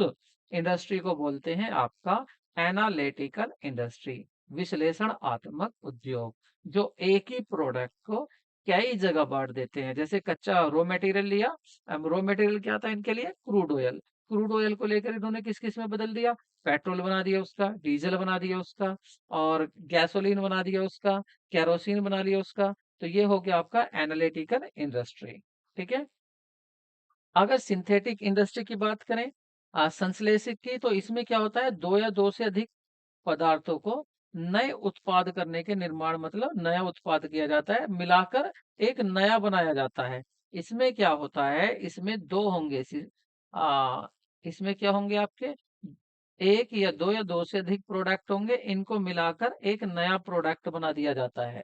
इंडस्ट्री को बोलते हैं आपका एनालिटिकल इंडस्ट्री, विश्लेषणात्मक उद्योग। जो एक ही प्रोडक्ट को कई जगह बांट देते हैं। जैसे कच्चा रॉ मटेरियल लिया, अब रॉ मटेरियल क्या था इनके लिए? Crude oil. क्रूड ऑयल को लेकर इन्होंने किस किस में बदल दिया? पेट्रोल बना दिया उसका, डीजल बना दिया उसका, और गैसोलीन बना दिया उसका, केरोसिन बना लिया उसका। तो ये हो गया आपका एनालिटिकल इंडस्ट्री। ठीक है। अगर सिंथेटिक इंडस्ट्री की बात करें, संश्लेषित की, तो इसमें क्या होता है? दो या दो से अधिक पदार्थों को नए उत्पाद करने के निर्माण, मतलब नया उत्पाद किया जाता है, मिलाकर एक नया बनाया जाता है। इसमें क्या होता है? इसमें दो होंगे, आ, इसमें क्या होंगे आपके? एक या दो से अधिक प्रोडक्ट होंगे, इनको मिलाकर एक नया प्रोडक्ट बना दिया जाता है।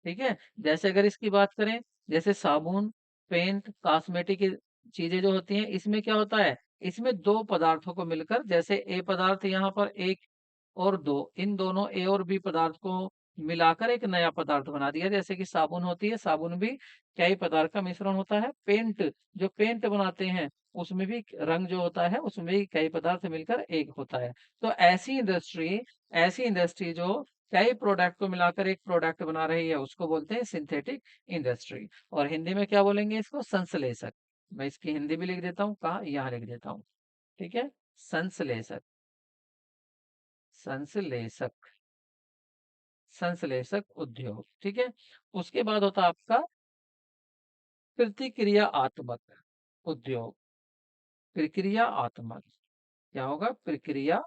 ठीक है। जैसे अगर इसकी बात करें, जैसे साबुन, पेंट, कॉस्मेटिक चीजें जो होती हैं, इसमें क्या होता है? इसमें दो पदार्थों को मिलकर, जैसे ए पदार्थ यहाँ पर एक और दो, इन दोनों ए और बी पदार्थ को मिलाकर एक नया पदार्थ बना दिया। जैसे कि साबुन होती है, साबुन भी कई पदार्थ का मिश्रण होता है। पेंट, जो पेंट बनाते हैं, उसमें भी रंग जो होता है उसमें भी कई पदार्थ मिलकर एक होता है। तो ऐसी इंडस्ट्री जो कई प्रोडक्ट को मिलाकर एक प्रोडक्ट बना रही है, उसको बोलते हैं सिंथेटिक इंडस्ट्री। और हिंदी में क्या बोलेंगे इसको? संश्लेषक। मैं इसकी हिंदी भी लिख देता हूँ, कहाँ? यहाँ लिख देता हूँ। ठीक है। संश्लेषक। संश्लेषक। संश्लेषक उद्योग। ठीक है। उसके बाद होता है आपका प्रतिक्रियात्मक उद्योग। प्रक्रियात्मक। क्या होगा? प्रक्रिया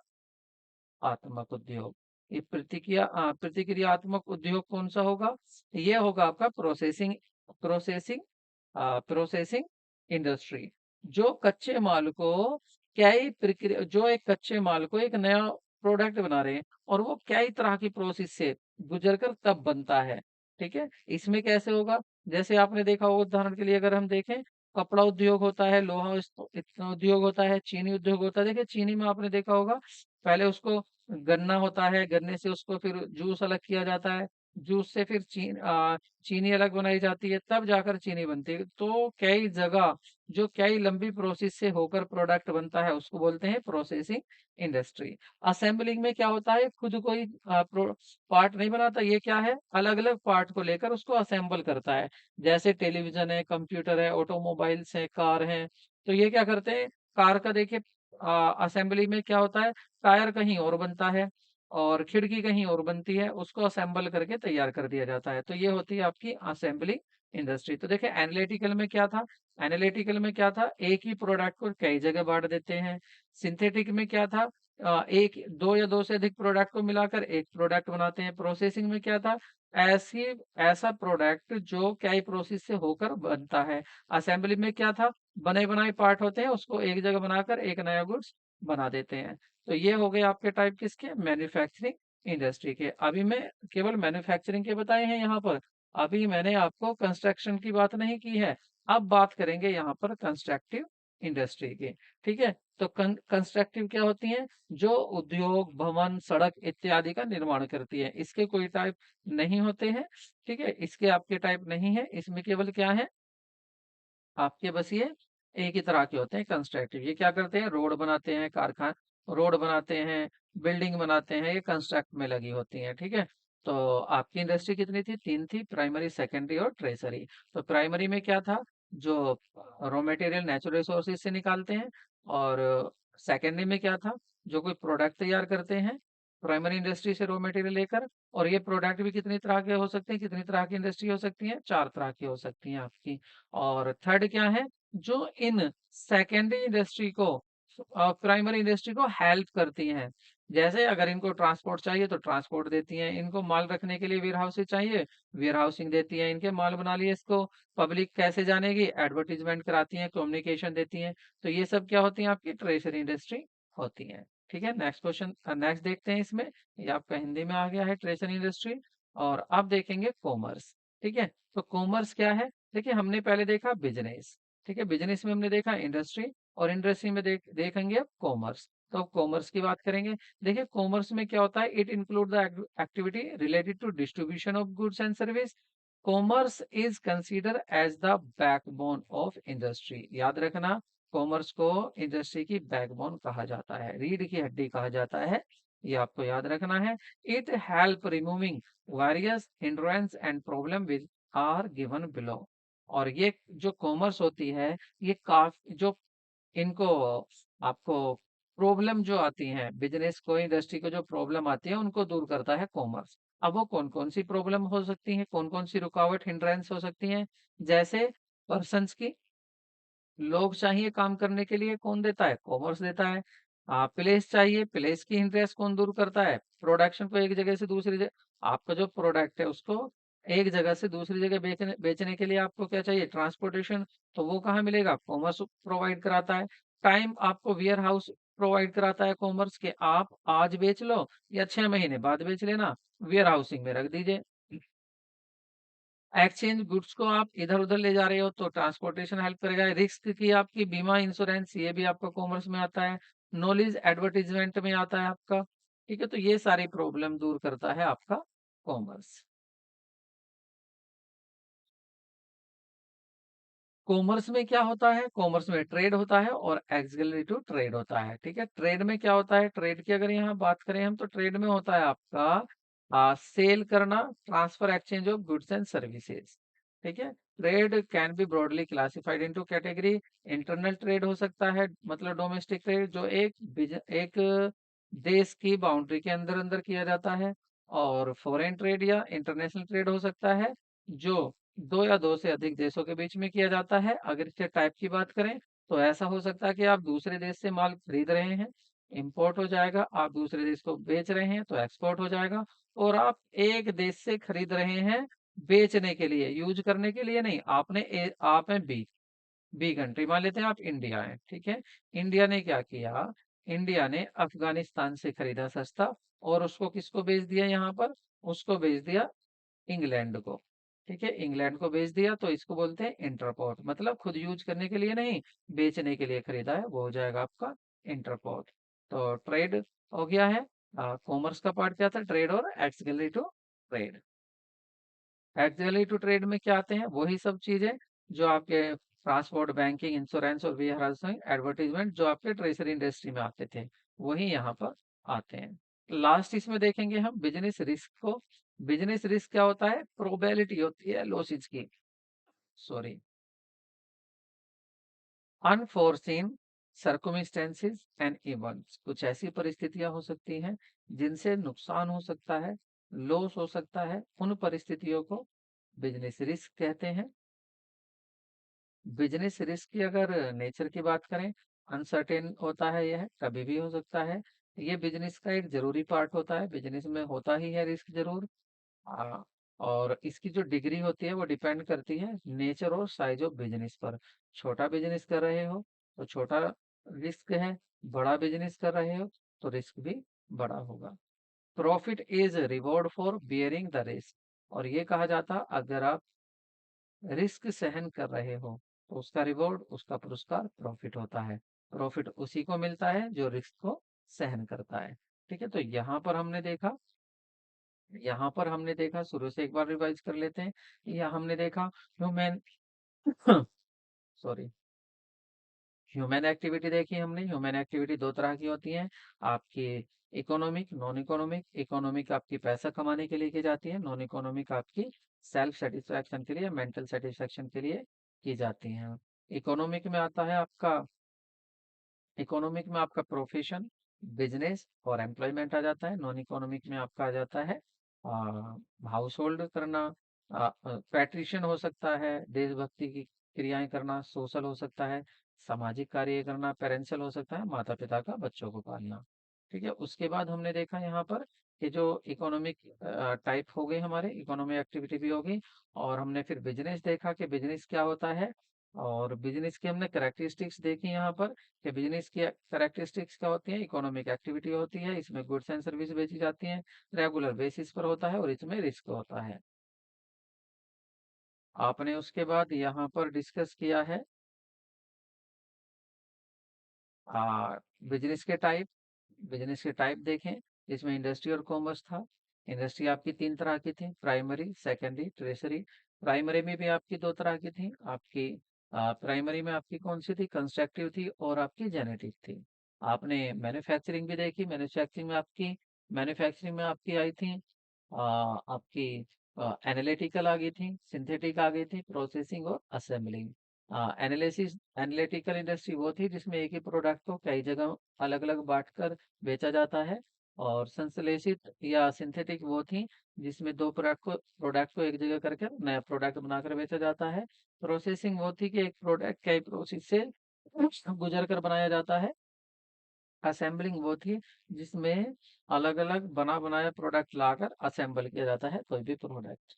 आत्मक उद्योग। ये प्रतिक्रियात्मक उद्योग कौन सा होगा? ये होगा आपका प्रोसेसिंग प्रोसेसिंग इंडस्ट्री। जो कच्चे माल को कई प्रक्रिया जो एक कच्चे माल को एक नया प्रोडक्ट बना रहे हैं, और वो कई तरह की प्रोसेस से गुजरकर तब बनता है। ठीक है। इसमें कैसे होगा? जैसे आपने देखा होगा, उदाहरण के लिए अगर हम देखें, कपड़ा उद्योग होता है, लोहा उद्योग होता है, चीनी उद्योग होता है। देखिए चीनी में आपने देखा होगा, पहले उसको गन्ना होता है, गन्ने से उसको फिर जूस अलग किया जाता है, जूस से फिर चीनी अलग बनाई जाती है, तब जाकर चीनी बनती है। तो कई जगह जो कई लंबी प्रोसेस से होकर प्रोडक्ट बनता है उसको बोलते हैं प्रोसेसिंग इंडस्ट्री। असेंबलिंग में क्या होता है, खुद कोई पार्ट नहीं बनाता, ये क्या है, अलग अलग पार्ट को लेकर उसको असेंबल करता है। जैसे टेलीविजन है, कंप्यूटर है, ऑटोमोबाइल्स है, कार है। तो ये क्या करते हैं, कार का देखिए असेंबली में क्या होता है, टायर कहीं और बनता है और खिड़की कहीं और बनती है, उसको असेंबल करके तैयार कर दिया जाता है। तो ये होती है आपकी असेंबली इंडस्ट्री। तो देखिए एनालिटिकल में क्या था, एनालिटिकल में क्या था, एक ही प्रोडक्ट को कई जगह बांट देते हैं। सिंथेटिक में क्या था, एक दो या दो से अधिक प्रोडक्ट को मिलाकर एक प्रोडक्ट बनाते हैं। प्रोसेसिंग में क्या था, ऐसी ऐसा प्रोडक्ट जो कई प्रोसेस से होकर बनता है। असेंबली में क्या था, बने बनाए पार्ट होते हैं, उसको एक जगह बनाकर एक नया गुड्स बना देते हैं। तो ये हो गए आपके टाइप किसके, मैन्युफैक्चरिंग इंडस्ट्री के। अभी मैं केवल मैन्युफैक्चरिंग के बताए हैं यहाँ पर, अभी मैंने आपको कंस्ट्रक्शन की बात नहीं की है। अब बात करेंगे यहाँ पर कंस्ट्रक्टिव इंडस्ट्री की। ठीक है, तो कंस्ट्रक्टिव क्या होती है, जो उद्योग, भवन, सड़क इत्यादि का निर्माण करती है। इसके कोई टाइप नहीं होते हैं। ठीक है, इसके आपके टाइप नहीं है, इसमें केवल क्या है, आपके बस ये एक ही तरह के होते हैं कंस्ट्रक्टिव। ये क्या करते हैं, रोड बनाते हैं, कारखाना रोड बनाते हैं, बिल्डिंग बनाते हैं, ये कंस्ट्रक्ट में लगी होती हैं। ठीक है, तो आपकी इंडस्ट्री कितनी थी, तीन थी, प्राइमरी, सेकेंडरी और ट्रेजरी। तो प्राइमरी में क्या था, जो रॉ मटेरियल नेचुरल रिसोर्सेज से निकालते हैं, और सेकेंडरी में क्या था, जो कोई प्रोडक्ट तैयार करते हैं प्राइमरी इंडस्ट्री से रॉ मटेरियल लेकर। और ये प्रोडक्ट भी कितनी तरह के हो सकते हैं, कितनी तरह की इंडस्ट्री हो सकती है, चार तरह की हो सकती हैं आपकी। और थर्ड क्या है, जो इन सेकेंडरी इंडस्ट्री को प्राइमरी इंडस्ट्री को हेल्प करती हैं। जैसे अगर इनको ट्रांसपोर्ट चाहिए तो ट्रांसपोर्ट देती हैं, इनको माल रखने के लिए वेयर हाउसिंग चाहिए, वेयर हाउसिंग देती हैं, इनके माल बना लिए, इसको पब्लिक कैसे जानेगी, एडवर्टीजमेंट कराती हैं, कम्युनिकेशन देती हैं। तो ये सब क्या होती है, आपकी ट्रेजरी इंडस्ट्री होती है। ठीक है, नेक्स्ट क्वेश्चन, नेक्स्ट देखते हैं इसमें। ये आपका हिंदी में आ गया है, ट्रेजरी इंडस्ट्री। और अब देखेंगे कॉमर्स। ठीक है, तो कॉमर्स क्या है, देखिए हमने पहले देखा बिजनेस। ठीक है, बिजनेस में हमने देखा इंडस्ट्री, और इंडस्ट्री में देखेंगे अब कॉमर्स। तो अब कॉमर्स की बात करेंगे। देखिए कॉमर्स में क्या होता है, it include the activity related to distribution of goods and service. Commerce is consider as the backbone of industry. याद रखना, कॉमर्स को इंडस्ट्री की बैकबोन कहा जाता है, रीढ़ की हड्डी कहा जाता है, ये आपको याद रखना है। It help removing various hindrance and problem with are given below. और ये जो कॉमर्स होती है, ये काफी जो इनको आपको प्रॉब्लम जो आती हैं, बिजनेस को, इंडस्ट्री को जो प्रॉब्लम आती है उनको दूर करता है कॉमर्स। अब वो कौन कौन सी प्रॉब्लम हो सकती है, कौन कौन सी रुकावट, हिंड्रेंस हो सकती हैं, जैसे पर्सन्स की, लोग चाहिए काम करने के लिए, कौन देता है, कॉमर्स देता है। प्लेस चाहिए, प्लेस की इंटरेस्ट कौन दूर करता है, प्रोडक्शन को एक जगह से दूसरी जगह, आपका जो प्रोडक्ट है उसको एक जगह से दूसरी जगह बेचने बेचने के लिए आपको क्या चाहिए, ट्रांसपोर्टेशन। तो वो कहाँ मिलेगा, कॉमर्स प्रोवाइड कराता है। टाइम आपको वेयर हाउस प्रोवाइड कराता है कॉमर्स, के आप आज बेच लो या 6 महीने बाद बेच लेना, वेयर हाउसिंग में रख दीजिए। एक्सचेंज गुड्स को आप इधर-उधर ले जा रहे हो तो ट्रांसपोर्टेशन हेल्प करेगा। रिस्क की आपकी बीमा, इंश्योरेंस, ये भी आपका कॉमर्स में आता है। नॉलेज एडवर्टाइजमेंट में आता है आपका। ठीक है, तो ये सारी प्रॉब्लम दूर करता है आपका कॉमर्स। कॉमर्स में क्या होता है, कॉमर्स में ट्रेड होता है और एक्सक्लूसिव टू ट्रेड होता है। ठीक है, ट्रेड में क्या होता है, ट्रेड की अगर यहाँ बात करें हम, तो ट्रेड में होता है आपका सेल करना, transfer, exchange of goods and services. ठीक है, trade can be broadly classified into category. Internal trade हो सकता है, मतलब डोमेस्टिक ट्रेड, जो एक देश की बाउंड्री के अंदर अंदर किया जाता है। और फॉरेन ट्रेड या इंटरनेशनल ट्रेड हो सकता है, जो दो या दो से अधिक देशों के बीच में किया जाता है। अगर इसके टाइप की बात करें तो ऐसा हो सकता है कि आप दूसरे देश से माल खरीद रहे हैं, इंपोर्ट हो जाएगा, आप दूसरे देश को बेच रहे हैं तो एक्सपोर्ट हो जाएगा। और आप एक देश से खरीद रहे हैं बेचने के लिए, यूज करने के लिए नहीं, आप हैं बी, बी कंट्री, मान लेते हैं आप इंडिया है। ठीक है, इंडिया ने क्या किया, इंडिया ने अफगानिस्तान से खरीदा सस्ता, और उसको किसको बेच दिया, यहाँ पर उसको बेच दिया इंग्लैंड को। ठीक है, इंग्लैंड को बेच दिया, तो इसको बोलते हैं इंटरपोर्ट, मतलब खुद यूज करने के लिए नहीं, बेचने के लिए खरीदा है, वो हो जाएगा आपका इंटरपोर्ट। तो ट्रेड हो गया है। कॉमर्स का पार्ट क्या था, ट्रेड और एक्सक्लूसिव ट्रेड। एक्सुअली टू ट्रेड में क्या आते हैं? वही सब चीजें जो आपके ट्रांसपोर्ट, बैंकिंग, इंश्योरेंस और वेयर हाउसिंग, एडवर्टीजमेंट जो आपके ट्रेजरी इंडस्ट्री में आते थे, वही यहाँ पर आते हैं। लास्ट इसमें देखेंगे हम बिजनेस रिस्क को। बिजनेस रिस्क क्या होता है? प्रोबेबिलिटी होती है लॉसेज की, sorry, unforeseen circumstances and events. कुछ ऐसी परिस्थितियां हो सकती हैं जिनसे नुकसान हो सकता है, लॉस हो सकता है, उन परिस्थितियों को बिजनेस रिस्क कहते हैं। बिजनेस रिस्क की अगर नेचर की बात करें, अनसर्टेन होता है, यह कभी भी हो सकता है। ये बिजनेस का एक जरूरी पार्ट होता है, बिजनेस में होता ही है रिस्क जरूर। आ, और इसकी जो डिग्री होती है वो डिपेंड करती है नेचर और साइज ऑफ बिजनेस पर। छोटा बिजनेस कर रहे हो तो छोटा रिस्क है, बड़ा बिजनेस कर रहे हो तो रिस्क भी बड़ा होगा। Profit is reward for bearing the risk. और ये कहा जाता अगर आप रिस्क सहन कर रहे हो तो उसका रिवॉर्ड, उसका पुरस्कार प्रॉफिट होता है। प्रॉफिट उसी को मिलता है जो रिस्क को सहन करता है। ठीक है, तो यहाँ पर हमने देखा शुरू से एक बार रिवाइज कर लेते हैं। यहाँ हमने देखा ह्यूमन सॉरी ह्यूमन एक्टिविटी देखी हमने। ह्यूमन एक्टिविटी दो तरह की होती है आपकी, इकोनॉमिक, नॉन इकोनॉमिक। इकोनॉमिक आपकी पैसा कमाने के लिए की जाती है, नॉन इकोनॉमिक आपकी सेल्फ सेटिस्फैक्शन के लिए, मेंटल सेटिस्फैक्शन के लिए की जाती है। इकोनॉमिक में आता है आपका इकोनॉमिक में आपका प्रोफेशन, बिजनेस और एम्प्लॉयमेंट आ जाता है। नॉन इकोनॉमिक में आपका आ जाता है हाउस होल्ड करना, पैट्रिशियन हो सकता है, देशभक्ति की क्रियाएं करना, सोशल हो सकता है, सामाजिक कार्य करना, पेरेंशियल हो सकता है, माता पिता का बच्चों को पालना। ठीक है, उसके बाद हमने देखा यहाँ पर कि जो इकोनॉमिक टाइप हो गए हमारे, इकोनॉमिक एक्टिविटी भी होगी। और हमने फिर बिजनेस देखा कि बिजनेस क्या होता है, और बिजनेस की हमने करेक्टरिस्टिक्स देखी यहाँ पर कि बिजनेस की करेक्टरिस्टिक्स क्या होती है। इकोनॉमिक एक्टिविटी होती है, इसमें गुड्स एंड सर्विस बेची जाती हैं, रेगुलर बेसिस पर होता है और इसमें रिस्क होता है। आपने उसके बाद यहाँ पर डिस्कस किया है आ, बिजनेस के टाइप। बिजनेस के टाइप देखें, इसमें इंडस्ट्री और कॉमर्स था। इंडस्ट्री आपकी तीन तरह की थी, प्राइमरी, सेकेंडरी, ट्रेसरी। प्राइमरी में भी आपकी दो तरह की थी आपकी। प्राइमरी में आपकी कौन सी थी? कंस्ट्रक्टिव थी और आपकी जेनेटिक थी। आपने मैन्युफैक्चरिंग भी देखी, मैन्युफैक्चरिंग में आपकी आई थी आपकी एनालिटिकल आ गई थी, सिंथेटिक आ गई थी, प्रोसेसिंग और असेंबलिंग। एनालिसिस एनालिटिकल इंडस्ट्री वो थी जिसमें एक ही प्रोडक्ट को कई जगह अलग अलग बांटकर बेचा जाता है। और संश्लेषित या सिंथेटिक वो थी जिसमें दो प्रोडक्ट को एक जगह करके नया प्रोडक्ट बनाकर बेचा जाता है। प्रोसेसिंग वो थी कि एक प्रोडक्ट कई प्रोसेस से गुजर कर बनाया जाता है। असेंबलिंग वो थी जिसमें अलग अलग बना बनाया प्रोडक्ट लाकर असेंबल किया जाता है कोई भी प्रोडक्ट।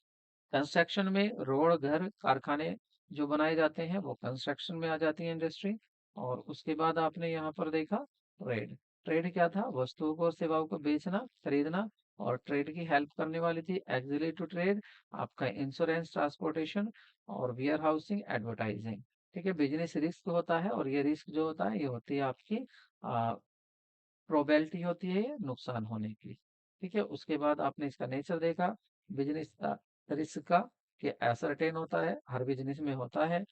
कंस्ट्रक्शन में रोड, घर, कारखाने जो बनाए जाते हैं वो कंस्ट्रक्शन में आ जाती है इंडस्ट्री। और उसके बाद आपने यहाँ पर देखा ट्रेड। ट्रेड क्या था? वस्तुओं को और सेवाओं को बेचना, खरीदना। और ट्रेड की हेल्प करने वाली थी एक्सिलरी टू ट्रेड आपका इंश्योरेंस, ट्रांसपोर्टेशन और वेयर हाउसिंग, एडवर्टाइजिंग। ठीक है, बिजनेस रिस्क होता है और ये रिस्क जो होता है ये होती है आपकी प्रोबेबिलिटी होती है ये नुकसान होने की। ठीक है, उसके बाद आपने इसका नेचर देखा बिजनेस रिस्क का, कि असरटेन होता है, हर बिजनेस में होता है।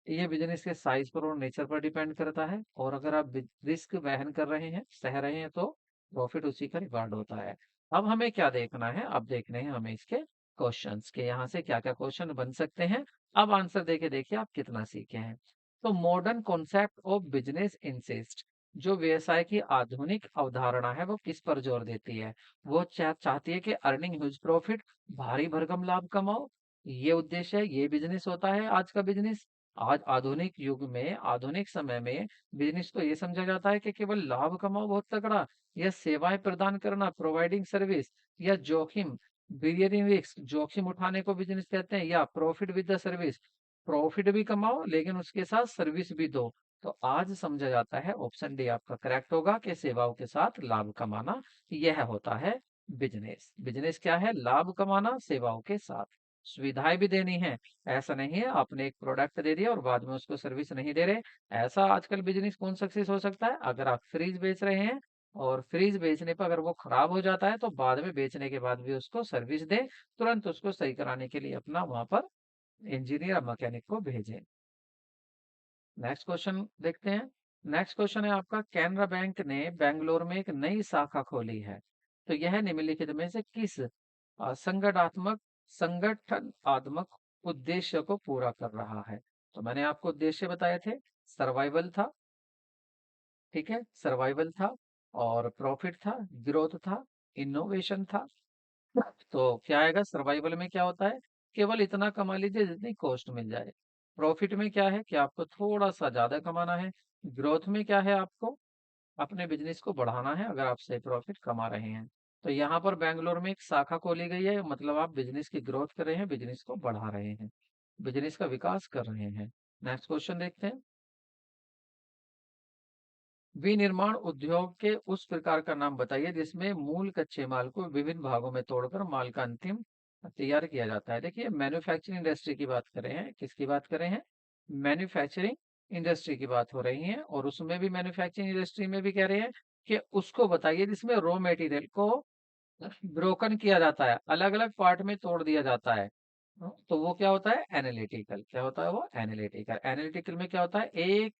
ये बिजनेस के साइज पर और नेचर पर डिपेंड करता है। और अगर आप रिस्क वहन कर रहे हैं, सह रहे हैं, तो प्रॉफिट उसी का रिवार्ड होता है। अब हमें क्या देखना है? अब देखने हैं हमें इसके क्वेश्चंस के, यहाँ से क्या क्या क्वेश्चन बन सकते हैं। अब आंसर देके देखिए आप कितना सीखे हैं। तो modern concept of business insist, जो व्यवसाय की आधुनिक अवधारणा है वो किस पर जोर देती है? वो चाहती है कि अर्निंग ह्यूज प्रॉफिट, भारी भरकम लाभ कमाओ। ये उद्देश्य है, ये बिजनेस होता है आज का बिजनेस। आज आधुनिक युग में, आधुनिक समय में बिजनेस को ये समझा जाता है कि केवल लाभ कमाओ बहुत तगड़ा, या सेवाएं प्रदान करना, प्रोवाइडिंग सर्विस, या जोखिम, बियरिंग रिस्क, जोखिम उठाने को बिजनेस कहते हैं, या profit with the service, profit भी कमाओ लेकिन उसके साथ सर्विस भी दो। तो आज समझा जाता है ऑप्शन डी आपका करेक्ट होगा कि सेवाओं के साथ लाभ कमाना, यह होता है बिजनेस। बिजनेस क्या है? लाभ कमाना सेवाओं के साथ। सुविधाएं भी देनी है, ऐसा नहीं है आपने एक प्रोडक्ट दे दिया और बाद में उसको सर्विस नहीं दे रहे। ऐसा आजकल बिजनेस कौन सक्सेस हो सकता है? अगर आप फ्रिज बेच रहे हैं और फ्रिज बेचने पर अगर वो खराब हो जाता है तो बाद में बेचने के बाद भी उसको सर्विस दे, तुरंत उसको सही कराने के लिए अपना वहां पर इंजीनियर या मैकेनिक को भेजें। नेक्स्ट क्वेश्चन देखते हैं। नेक्स्ट क्वेश्चन है आपका, कैनरा बैंक ने बेंगलोर में एक नई शाखा खोली है, तो यह निम्नलिखित में से किस संगठनात्मक उद्देश्य को पूरा कर रहा है? तो मैंने आपको उद्देश्य बताए थे, सर्वाइवल था, ठीक है, सर्वाइवल था, और प्रॉफिट था, ग्रोथ था, इनोवेशन था। तो क्या आएगा? सर्वाइवल में क्या होता है? केवल इतना कमा लीजिए जितनी कॉस्ट मिल जाए। प्रॉफिट में क्या है कि आपको थोड़ा सा ज्यादा कमाना है। ग्रोथ में क्या है? आपको अपने बिजनेस को बढ़ाना है अगर आप सही प्रॉफिट कमा रहे हैं। तो यहाँ पर बैंगलोर में एक शाखा खोली गई है, मतलब आप बिजनेस की ग्रोथ कर रहे हैं, बिजनेस को बढ़ा रहे हैं, बिजनेस का विकास कर रहे हैं। नेक्स्ट क्वेश्चन देखते हैं। विनिर्माण उद्योग के उस प्रकार का नाम बताइए जिसमें मूल कच्चे माल को विभिन्न भागों में तोड़कर माल का अंतिम तैयार किया जाता है। देखिए, मैन्युफैक्चरिंग इंडस्ट्री की बात कर रहे हैं। किसकी बात कर रहे हैं? मैन्युफैक्चरिंग इंडस्ट्री की बात हो रही है, और उसमें भी मैन्युफैक्चरिंग इंडस्ट्री में भी कह रहे हैं कि उसको बताइए जिसमें रॉ मटेरियल को ब्रोकन किया जाता है, अलग अलग पार्ट में तोड़ दिया जाता है। तो वो क्या होता है? एनालिटिकल। क्या होता है वो? एनालिटिकल। एनालिटिकल में क्या होता है? एक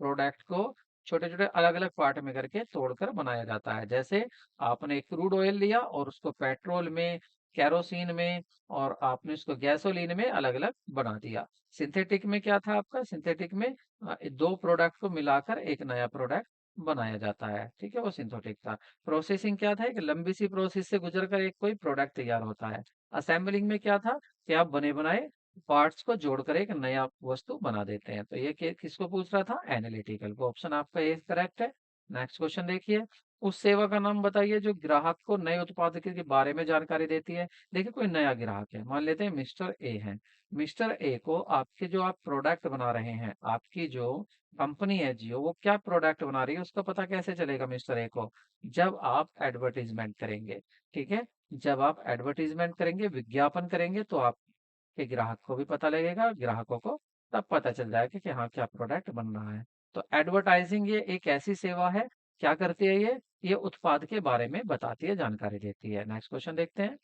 प्रोडक्ट को छोटे-छोटे अलग-अलग पार्ट में करके तोड़कर बनाया जाता है। जैसे आपने क्रूड ऑयल लिया और उसको पेट्रोल में, केरोसिन में, और आपने उसको गैसोलीन में अलग-अलग बना दिया। सिंथेटिक में क्या था आपका? सिंथेटिक में 2 प्रोडक्ट को मिलाकर एक नया प्रोडक्ट बनाया जाता है। ठीक है, वो सिंथेटिक था। प्रोसेसिंग क्या था? एक लंबी सी प्रोसेस से गुजर कर एक कोई प्रोडक्ट तैयार होता है। असेंबलिंग में क्या था कि आप बने बनाए पार्ट्स को जोड़कर एक नया वस्तु बना देते हैं। तो ये किसको पूछ रहा था? एनालिटिकल को। ऑप्शन आपका ये करेक्ट है। नेक्स्ट क्वेश्चन देखिए। उस सेवा का नाम बताइए जो ग्राहक को नए उत्पाद के बारे में जानकारी देती है। देखिए, कोई नया ग्राहक है, मान लेते हैं मिस्टर ए है। मिस्टर ए को आपके जो आप प्रोडक्ट बना रहे हैं, आपकी जो कंपनी है जियो, वो क्या प्रोडक्ट बना रही है उसका पता कैसे चलेगा मिस्टर ए को? जब आप एडवर्टीजमेंट करेंगे। ठीक है, जब आप एडवर्टीजमेंट करेंगे, विज्ञापन करेंगे, तो आप कि ग्राहक को भी पता लगेगा, ग्राहकों को तब पता चल जाएगा कि हाँ, क्या प्रोडक्ट बन रहा है। तो एडवर्टाइजिंग ये एक ऐसी सेवा है, क्या करती है ये उत्पाद के बारे में बताती है, जानकारी देती है। नेक्स्ट क्वेश्चन देखते हैं।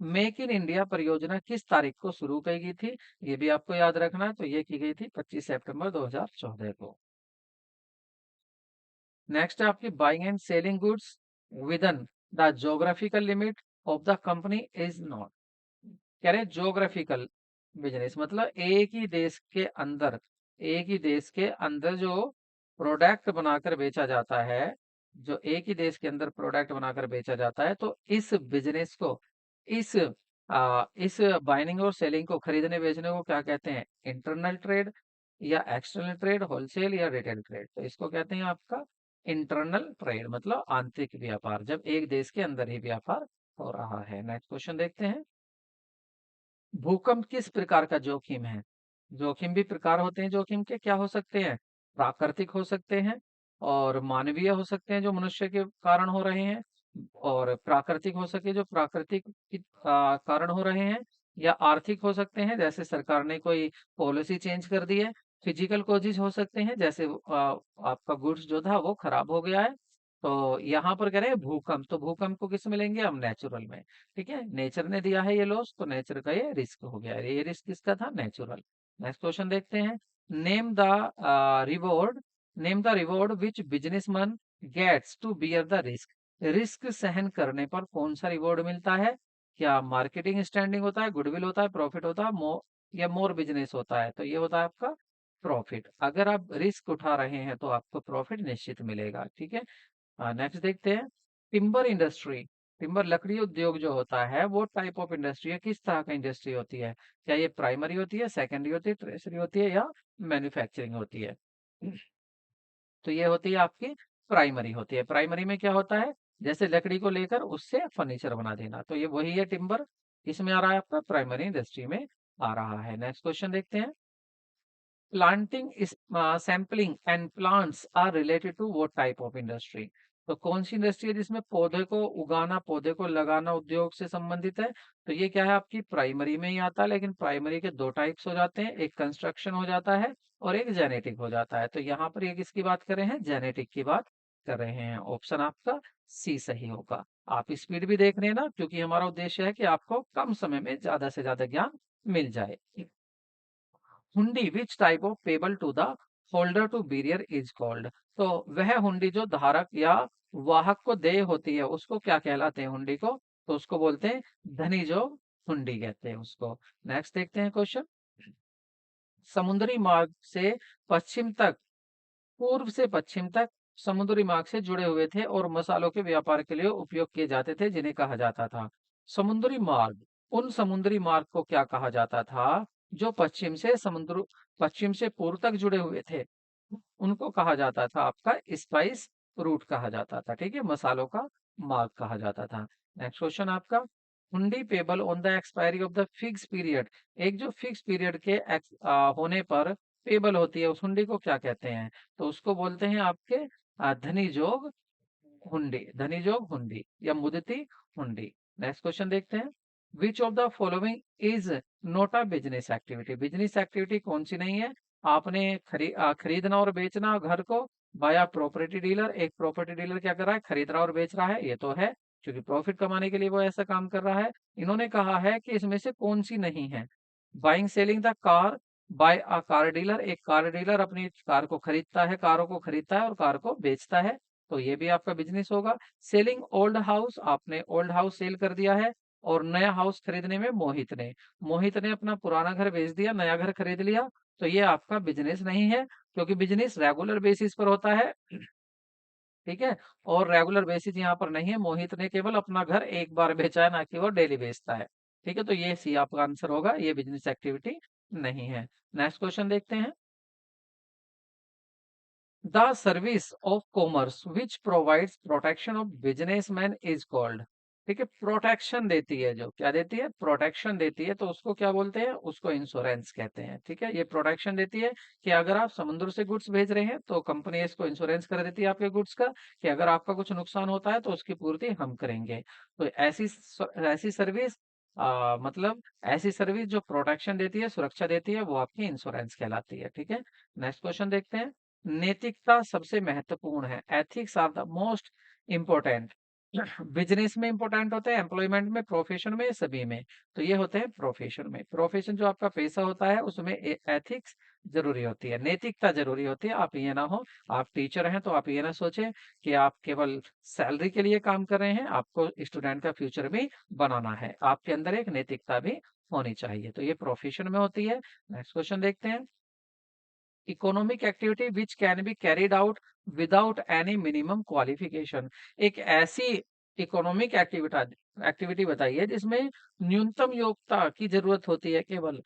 मेक इन इंडिया परियोजना किस तारीख को शुरू की गई थी? ये भी आपको याद रखना है। तो ये की गई थी 25 सितंबर 2014 को। नेक्स्ट है आपकी, buying and selling goods within the geographical limit of the company is not. कह रहे ज्योग्राफिकल बिजनेस, मतलब एक ही देश के अंदर जो प्रोडक्ट बनाकर बेचा जाता है, जो एक ही देश के अंदर प्रोडक्ट बनाकर बेचा जाता है, तो इस बिजनेस को, इस इस बाइंडिंग और सेलिंग को, खरीदने बेचने को क्या कहते हैं? इंटरनल ट्रेड या एक्सटर्नल ट्रेड, होलसेल या रिटेल ट्रेड? तो इसको कहते हैं आपका इंटरनल ट्रेड, मतलब आंतरिक व्यापार, जब एक देश के अंदर ही व्यापार हो रहा है। नेक्स्ट क्वेश्चन देखते हैं। भूकंप किस प्रकार का जोखिम है? जोखिम भी प्रकार होते हैं जोखिम के, क्या हो सकते हैं? प्राकृतिक हो सकते हैं, और मानवीय हो सकते हैं जो मनुष्य के कारण हो रहे हैं, और प्राकृतिक हो सके जो प्राकृतिक कारण हो रहे हैं, या आर्थिक हो सकते हैं जैसे सरकार ने कोई पॉलिसी चेंज कर दी है। फिजिकल कॉजेज हो सकते हैं जैसे आपका गुड्स जो था वो खराब हो गया है। तो यहाँ पर कह रहे हैं भूकंप, तो भूकंप को किस में लेंगे हम? नेचुरल में। ठीक है, नेचर ने दिया है ये लॉस, तो नेचर का ये रिस्क हो गया। ये रिस्क किसका था? नेचुरल। नेक्स्ट क्वेश्चन देखते हैं। Name the reward name the reward which businessman gets to bear the risk. Risk सहन करने पर कौन सा रिवॉर्ड मिलता है? क्या मार्केटिंग स्टैंडिंग होता है, गुडविल होता है, प्रॉफिट होता है, या मोर बिजनेस होता है? तो ये होता है आपका प्रॉफिट। अगर आप रिस्क उठा रहे हैं तो आपको प्रॉफिट निश्चित मिलेगा। ठीक है, नेक्स्ट देखते हैं। टिम्बर इंडस्ट्री, टिम्बर लकड़ी उद्योग जो होता है, वो टाइप ऑफ इंडस्ट्री है, किस तरह का इंडस्ट्री होती है? क्या ये प्राइमरी होती है, सेकेंडरी होती है, टर्शियरी होती है, या मैन्युफैक्चरिंग होती है? तो ये होती है आपकी प्राइमरी होती है। प्राइमरी में क्या होता है? जैसे लकड़ी को लेकर उससे फर्नीचर बना देना, तो ये वही है टिम्बर। इसमें आ रहा है आपका प्राइमरी इंडस्ट्री में आ रहा है। नेक्स्ट क्वेश्चन देखते हैं। Planting is sampling and plants are related to वो टाइप ऑफ इंडस्ट्री। तो कौन सी इंडस्ट्री है जिसमें पौधे को उगाना, पौधे को लगाना उद्योग से संबंधित है? तो ये क्या है आपकी प्राइमरी में ही आता है, लेकिन प्राइमरी के दो टाइप्स हो जाते हैं, एक कंस्ट्रक्शन हो जाता है और एक जेनेटिक हो जाता है। तो यहाँ पर ये किसकी बात कर रहे हैं? जेनेटिक की बात कर रहे हैं। ऑप्शन आपका सी सही होगा। आप स्पीड भी देख रहे हैं ना, क्योंकि हमारा उद्देश्य है कि आपको कम समय में ज्यादा से ज्यादा ज्ञान मिल जाए। Hundi which type of payable to the holder to bearer is called. तो वह हुंडी जो धारक या वाहक को देय होती है उसको क्या कहलाते हैं? हुंडी को, तो उसको बोलते हैं धनी जो हुंडी कहते हैं उसको। नेक्स्ट देखते हैं क्वेश्चन। समुद्री मार्ग से पश्चिम तक, पूर्व से पश्चिम तक समुद्री मार्ग से जुड़े हुए थे और मसालों के व्यापार के लिए उपयोग किए जाते थे, जिन्हें कहा जाता था समुद्री मार्ग। उन समुद्री मार्ग को क्या कहा जाता था जो पश्चिम से पूर्व तक जुड़े हुए थे? उनको कहा जाता था आपका स्पाइस रूट कहा जाता था, ठीक है, मसालों का मार्ग कहा जाता था। नेक्स्ट क्वेश्चन आपका, हुंडी payable on the expiry of the fix period. एक जो फिक्स पीरियड के होने पर पेबल होती है उस हुंडी को क्या कहते हैं? तो उसको बोलते हैं आपके धनी जोग हुंडी, धनी जोग हुंडी या मुदती हुंडी। नेक्स्ट क्वेश्चन देखते हैं। Which of the following is not a business activity. Business activity कौन सी नहीं है? आपने खरीदना और बेचना घर को बाया प्रॉपर्टी डीलर। एक प्रॉपर्टी डीलर क्या कर रहा है? खरीद रहा और बेच रहा है, ये तो है, क्योंकि प्रॉफिट कमाने के लिए वो ऐसा काम कर रहा है। इन्होंने कहा है कि इसमें से कौन सी नहीं है? Buying selling the car by a car dealer. एक कार डीलर अपनी कार को खरीदता है, कारों को खरीदता है और कार को बेचता है, तो ये भी आपका बिजनेस होगा। सेलिंग ओल्ड हाउस, आपने ओल्ड हाउस सेल कर दिया है और नया हाउस खरीदने में मोहित ने अपना पुराना घर बेच दिया, नया घर खरीद लिया, तो ये आपका बिजनेस नहीं है, क्योंकि बिजनेस रेगुलर बेसिस पर होता है, ठीक है, और रेगुलर बेसिस यहाँ पर नहीं है। मोहित ने केवल अपना घर एक बार बेचा है, ना कि वो डेली बेचता है, ठीक है, तो ये सी आपका आंसर होगा, ये बिजनेस एक्टिविटी नहीं है। नेक्स्ट क्वेश्चन देखते हैं। The service of commerce which provides protection of businessman is called. ठीक है, प्रोटेक्शन देती है, जो क्या देती है? प्रोटेक्शन देती है, तो उसको क्या बोलते हैं? उसको इंश्योरेंस कहते हैं, ठीक है। ये प्रोटेक्शन देती है कि अगर आप समुद्र से गुड्स भेज रहे हैं तो कंपनी इसको इंश्योरेंस कर देती है आपके गुड्स का, कि अगर आपका कुछ नुकसान होता है तो उसकी पूर्ति हम करेंगे। तो ऐसी सर्विस मतलब ऐसी सर्विस जो प्रोटेक्शन देती है, सुरक्षा देती है, वो आपकी इंश्योरेंस कहलाती है, ठीक है। नेक्स्ट क्वेश्चन देखते हैं। नैतिकता सबसे महत्वपूर्ण है। Ethics are the most important. Business में इंपॉर्टेंट होते हैं, एम्प्लॉयमेंट में, प्रोफेशन में, सभी में। तो ये होते हैं प्रोफेशन में। प्रोफेशन जो आपका पैसा होता है उसमें एथिक्स जरूरी होती है, नैतिकता जरूरी होती है। आप ये ना हो, आप टीचर हैं तो आप ये ना सोचें कि आप केवल सैलरी के लिए काम कर रहे हैं, आपको स्टूडेंट का फ्यूचर भी बनाना है, आपके अंदर एक नैतिकता भी होनी चाहिए, तो ये प्रोफेशन में होती है। नेक्स्ट क्वेश्चन देखते हैं। Economic activity which can be carried out without any minimum qualification. एक ऐसी इकोनॉमिक एक्टिविटी बताइए जिसमें न्यूनतम योग्यता की जरूरत होती है केवल,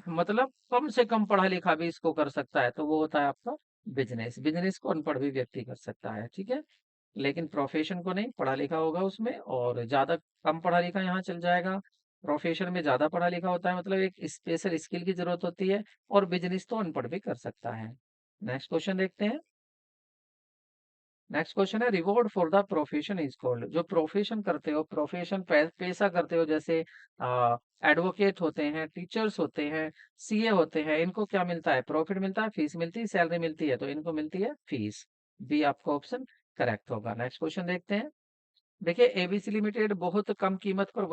मतलब कम से कम पढ़ा लिखा भी इसको कर सकता है, तो वो होता है आपका बिजनेस। बिजनेस को अनपढ़ भी व्यक्ति कर सकता है, ठीक है, लेकिन प्रोफेशन को नहीं, पढ़ा लिखा होगा उसमें, और ज्यादा कम पढ़ा लिखा यहाँ चल जाएगा। प्रोफेशन में ज्यादा पढ़ा लिखा होता है, मतलब एक स्पेशल स्किल की जरूरत होती है, और बिजनेस तो अनपढ़ भी कर सकता है। नेक्स्ट क्वेश्चन देखते हैं। नेक्स्ट क्वेश्चन है, reward for the profession is called. जो प्रोफेशन करते हो, प्रोफेशन पेशा करते हो, जैसे एडवोकेट होते हैं, टीचर्स होते हैं, सीए होते हैं, इनको क्या मिलता है? प्रॉफिट मिलता है, फीस मिलती है, सैलरी मिलती है, तो इनको मिलती है फीस। बी आपका ऑप्शन करेक्ट होगा। नेक्स्ट क्वेश्चन देखते हैं। देखिए, एबीसी लिमिटेड बहुत कम कीमत पर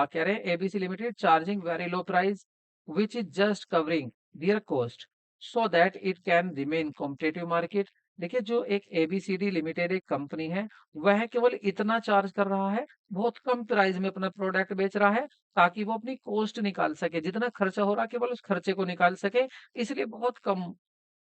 कह रहे हैं, ABC limited charging very low price which is just covering their cost so that it can remain competitive market. देखिए, जो एक एबीसीडी लिमिटेड एक कंपनी है, वह केवल इतना चार्ज कर रहा है, बहुत कम प्राइस में अपना प्रोडक्ट बेच रहा है, ताकि वो अपनी कॉस्ट निकाल सके, जितना खर्चा हो रहा है केवल उस खर्चे को निकाल सके, इसलिए बहुत कम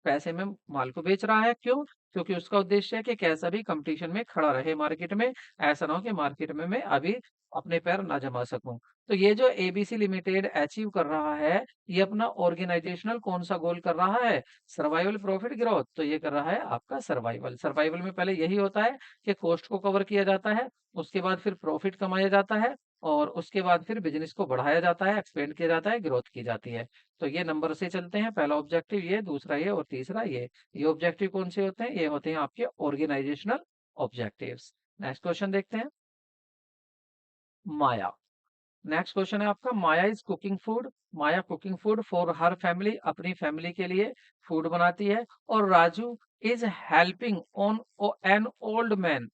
पैसे में माल को बेच रहा है। क्यों? क्योंकि उसका उद्देश्य है कि कैसा भी कंपटीशन में खड़ा रहे मार्केट में, ऐसा ना हो कि मार्केट में मैं अभी अपने पैर ना जमा सकूं। तो ये जो एबीसी लिमिटेड अचीव कर रहा है, ये अपना ऑर्गेनाइजेशनल कौन सा गोल कर रहा है? Survival, profit, growth. तो ये कर रहा है आपका सर्वाइवल। सर्वाइवल में पहले यही होता है कि कॉस्ट को कवर किया जाता है, उसके बाद फिर प्रॉफिट कमाया जाता है, और उसके बाद फिर बिजनेस को बढ़ाया जाता है, एक्सपेंड किया जाता है, ग्रोथ की जाती है। तो ये नंबर से चलते हैं, पहला ऑब्जेक्टिव ये, दूसरा ये, और तीसरा ये ऑब्जेक्टिव कौन से होते हैं? ये होते हैं आपके ऑर्गेनाइजेशनल ऑब्जेक्टिव्स। नेक्स्ट क्वेश्चन देखते हैं। माया। नेक्स्ट क्वेश्चन है आपका, Maya is cooking food. Maya cooking food for her family, अपनी फैमिली के लिए फूड बनाती है। और Raju is helping on an old man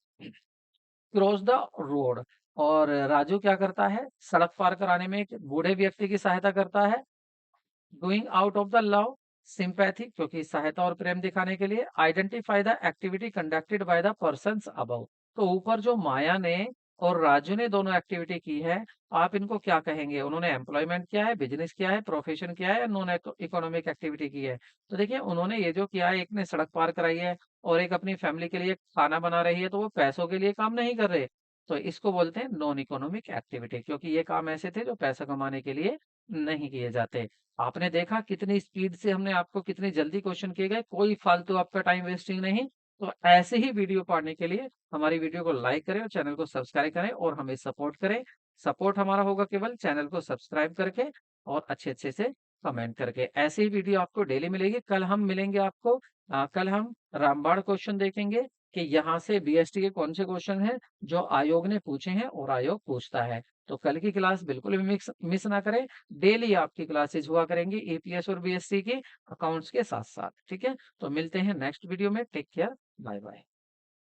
cross the road. और राजू क्या करता है, सड़क पार कराने में एक बूढ़े व्यक्ति की सहायता करता है। Doing out of the love sympathy, क्योंकि सहायता और प्रेम दिखाने के लिए। Identify the activity conducted by the persons above. तो ऊपर जो माया ने और राजू ने दोनों एक्टिविटी की है, आप इनको क्या कहेंगे? उन्होंने एम्प्लॉयमेंट किया है, बिजनेस किया है, प्रोफेशन किया है, या नॉन इकोनॉमिक एक्टिविटी की है? तो देखिए, उन्होंने ये जो किया है, एक ने सड़क पार कराई है और एक अपनी फैमिली के लिए खाना बना रही है, तो वो पैसों के लिए काम नहीं कर रहे। तो इसको बोलते हैं नॉन इकोनॉमिक एक्टिविटी, क्योंकि ये काम ऐसे थे जो पैसा कमाने के लिए नहीं किए जाते। आपने देखा कितनी स्पीड से हमने आपको कितनी जल्दी क्वेश्चन किए गए, कोई फालतू आपका टाइम वेस्टिंग नहीं। तो ऐसे ही वीडियो पाने के लिए हमारी वीडियो को लाइक करें और चैनल को सब्सक्राइब करें और हमें सपोर्ट करें। सपोर्ट हमारा होगा केवल चैनल को सब्सक्राइब करके और अच्छे-अच्छे से कमेंट करके। ऐसी ही वीडियो आपको डेली मिलेगी। कल हम मिलेंगे आपको, कल हम रामबाण क्वेश्चन देखेंगे कि यहाँ से बीएसटी के कौन से क्वेश्चन हैं जो आयोग ने पूछे हैं और आयोग पूछता है। तो कल की क्लास बिल्कुल भी मिस ना करें। डेली आपकी क्लासेज हुआ करेंगी ईपीएस और बीएससी की अकाउंट्स के साथ-साथ, ठीक है? तो मिलते हैं नेक्स्ट वीडियो में। Take care, bye bye.